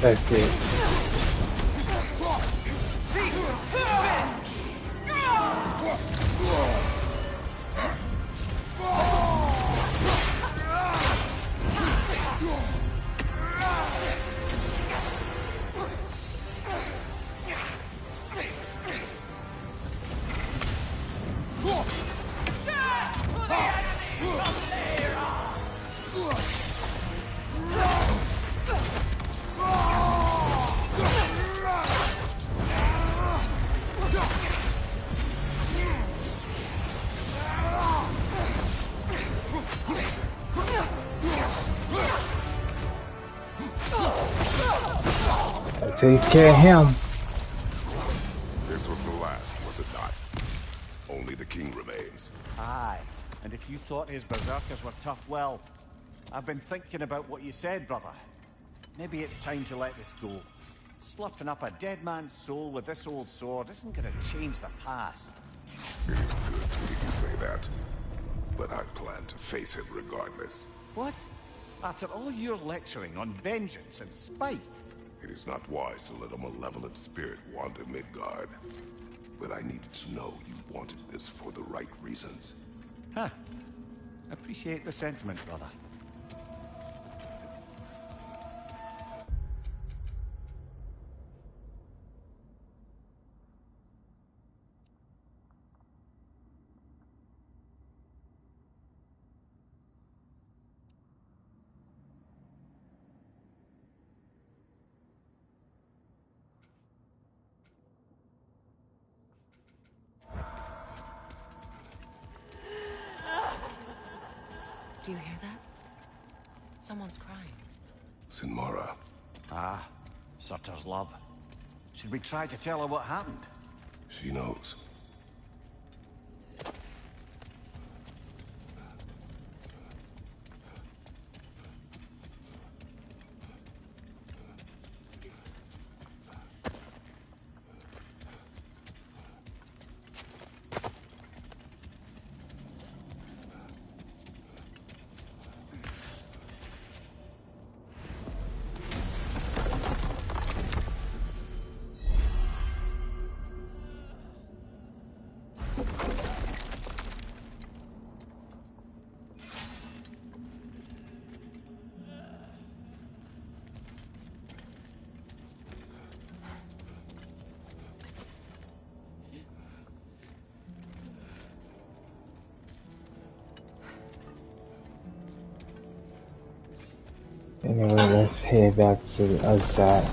That's it. That takes care of him. This was the last, was it not? Only the king remains. Aye, and if you thought his berserkers were tough, well, I've been thinking about what you said, brother. Maybe it's time to let this go. Slurping up a dead man's soul with this old sword isn't gonna change the past. It is good to hear you say that. But I plan to face him regardless. What? After all your lecturing on vengeance and spite? It is not wise to let a malevolent spirit wander Midgard. But I needed to know you wanted this for the right reasons. Huh. Appreciate the sentiment, brother. Do you hear that? Someone's crying. Sinmara. Ah, Surtur's love. Should we try to tell her what happened? She knows. Anyway, let's head back to the other side.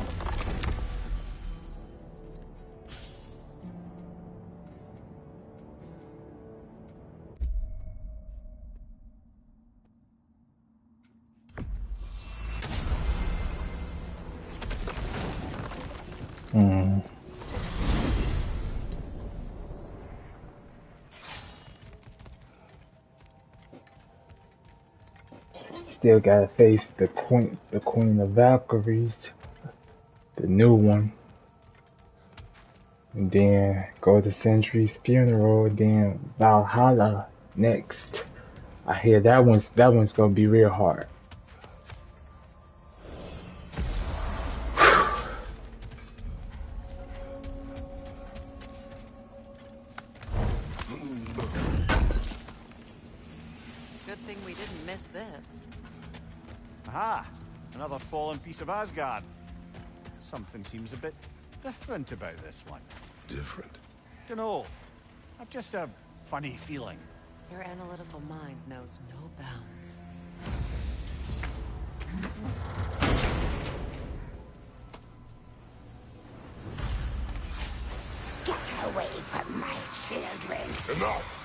Still gotta face the Queen of Valkyries, the new one, and then go to Sentry's funeral, then Valhalla next. I hear that one's gonna be real hard. Good thing we didn't miss this. Aha! Another fallen piece of Asgard. Something seems a bit different about this one. Different? Dunno. I've just a funny feeling. Your analytical mind knows no bounds. Get away from my children. Enough!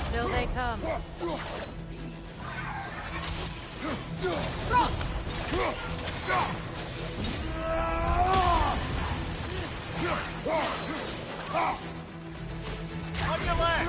Still they come. On your left!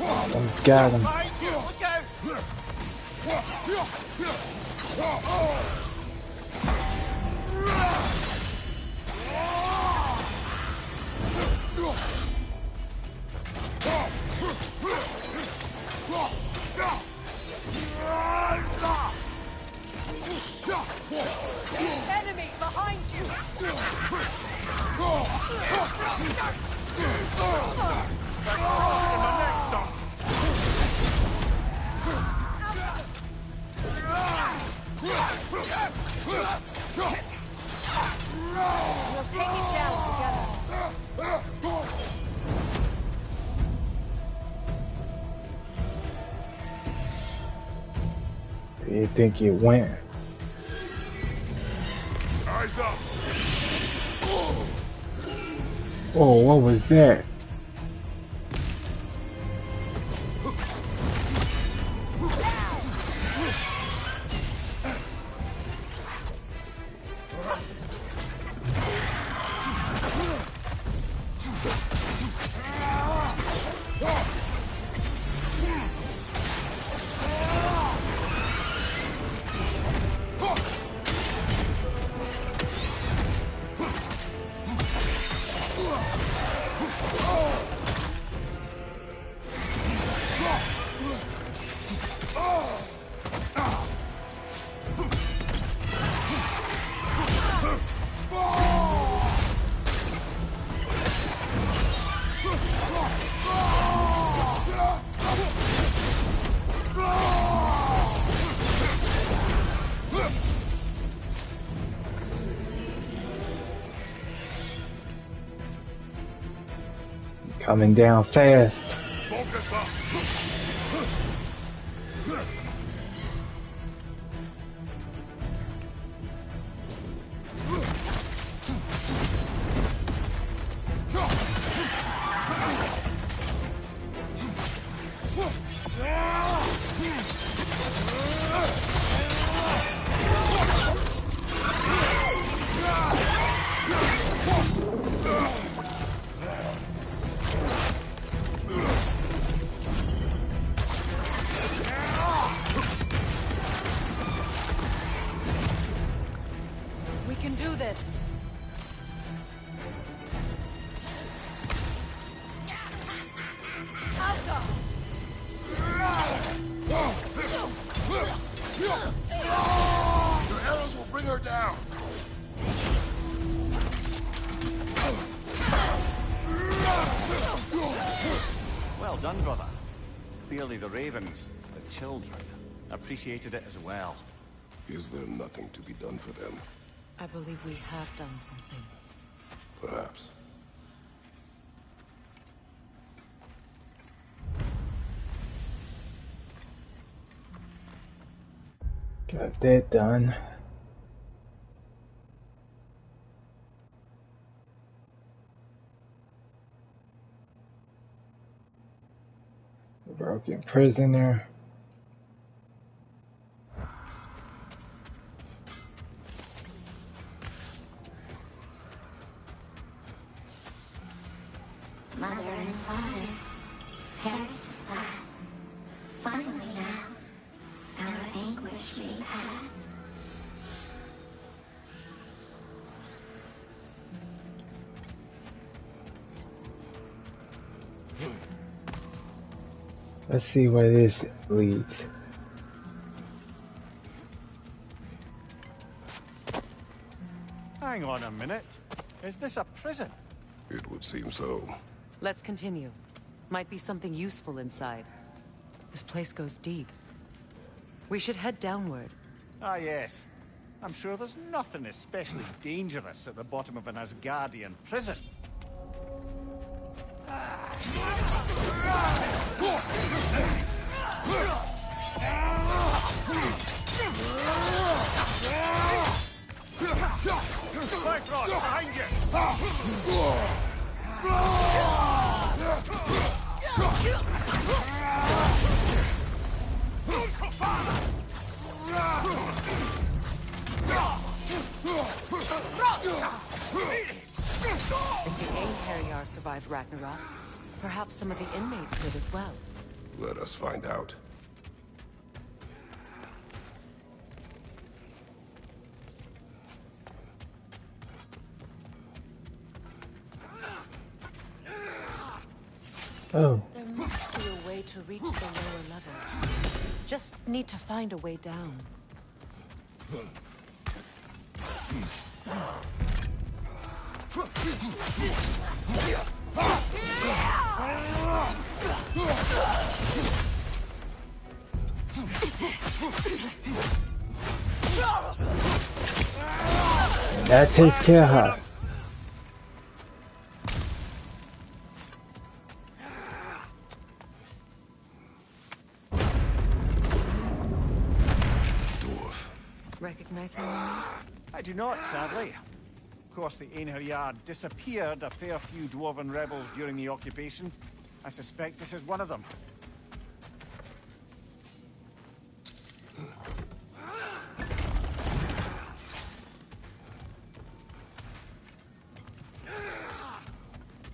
Almost got him. Look out! Enemy behind you! We'll take it down together. Where you think it went? Eyes up! Oh, what was that? Coming down fast. Focus up! We can do this. Your arrows will bring her down. Well done, brother. Clearly the ravens, the children, appreciated it as well. Is there nothing to be done for them? I believe we have done something. Perhaps. Got that done. Broken prisoner. Mother and father perished at last. Finally now, our anguish may pass. Let's see where this leads. Hang on a minute. Is this a prison? It would seem so. Let's continue. Might be something useful inside. This place goes deep. We should head downward. Ah, yes. I'm sure there's nothing especially dangerous at the bottom of an Asgardian prison. Bifrost, behind you! If the Einherjar survived Ragnarok, perhaps some of the inmates did as well. Let us find out. Oh. There must be a way to reach the lower levels. Just need to find a way down. That takes care of her. Dwarf. Recognize him? I do not, sadly. Of course, the Einherjar disappeared a fair few dwarven rebels during the occupation. I suspect this is one of them.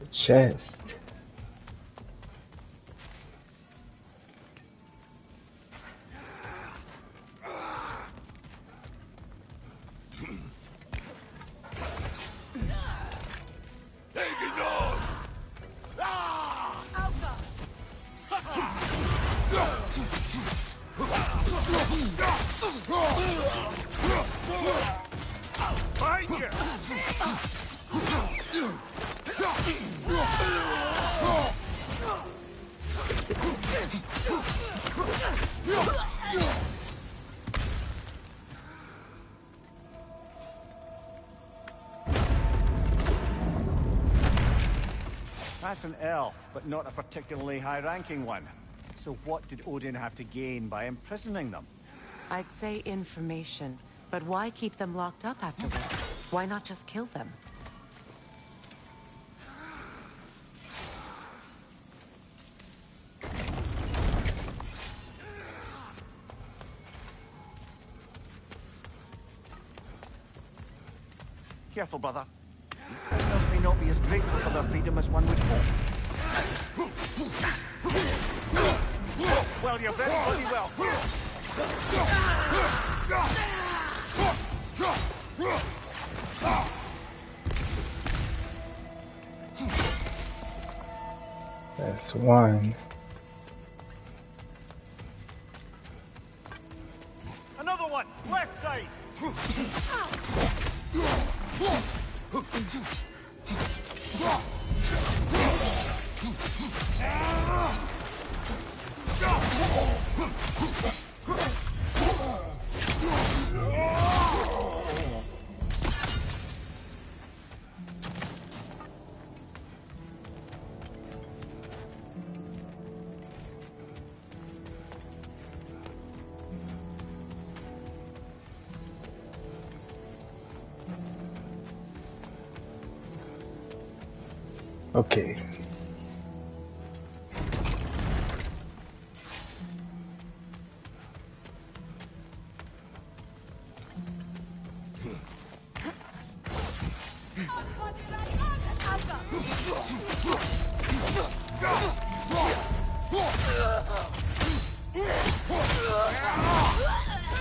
Chest. That's an elf, but not a particularly high-ranking one. So what did Odin have to gain by imprisoning them? I'd say information, but why keep them locked up afterward? Why not just kill them? Careful, brother. These prisoners may not be as grateful for their freedom as one would hope. Well, you're very bloody well. That's one. Another one! Left side! Okay.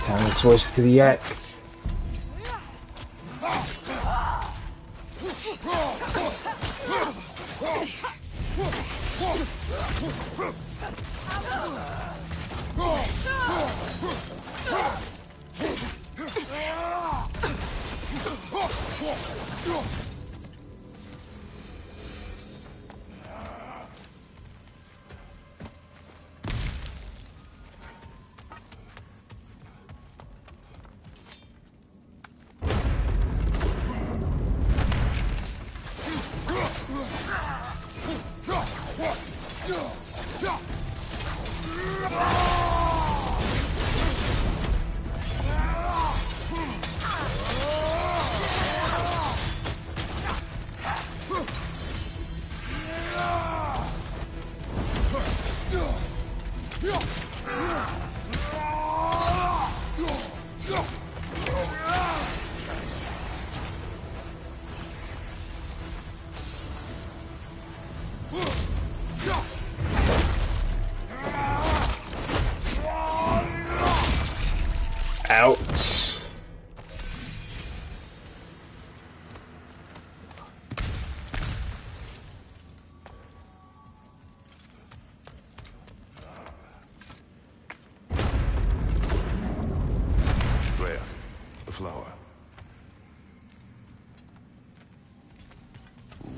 Time to switch to the X.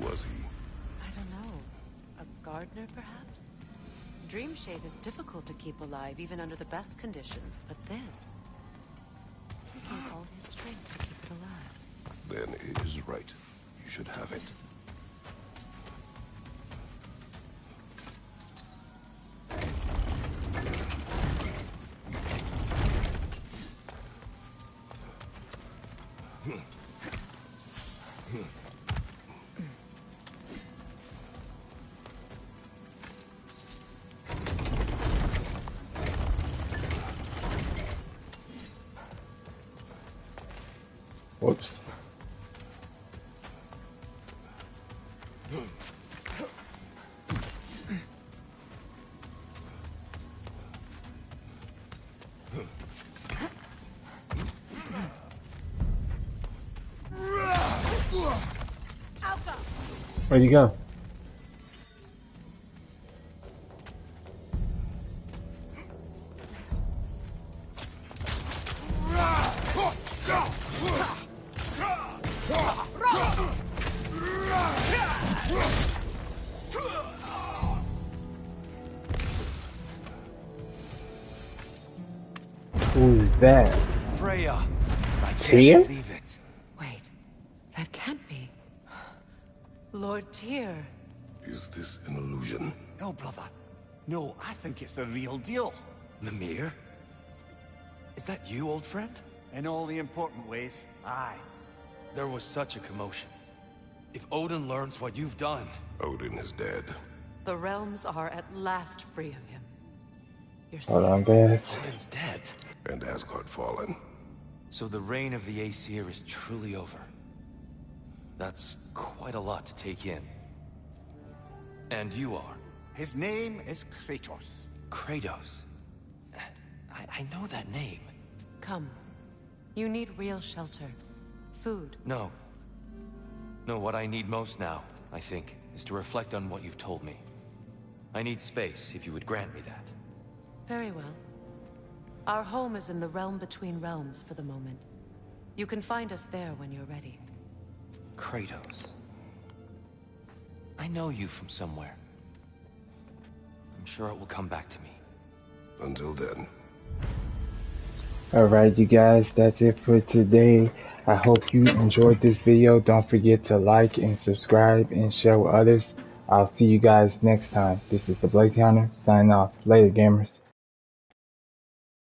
was he? I don't know. A gardener, perhaps? Dreamshade is difficult to keep alive, even under the best conditions, but this... He gave all his strength to keep it alive. Then it is right. You should have it. Whoops. Where'd you go? Who's that? Freya! I Tyr? can't believe it. Wait, that can't be. Lord Tyr. Is this an illusion? No, brother. No, I think it's the real deal. Mimir? Is that you, old friend? In all the important ways, aye. There was such a commotion. If Odin learns what you've done... Odin is dead. The realms are at last free of him. You're Hold on, safe. guys. Odin's dead. And Asgard fallen. So the reign of the Aesir is truly over. That's quite a lot to take in. And you are? His name is Kratos. Kratos. I know that name. Come. You need real shelter. Food. No. No, what I need most now, I think, is to reflect on what you've told me. I need space, if you would grant me that. Very well. Our home is in the realm between realms for the moment. You can find us there when you're ready. Kratos. I know you from somewhere. I'm sure it will come back to me. Until then. Alright, you guys, that's it for today. I hope you enjoyed this video. Don't forget to like and subscribe and share with others. I'll see you guys next time. This is the Blazing Hunter signing off. Later, gamers.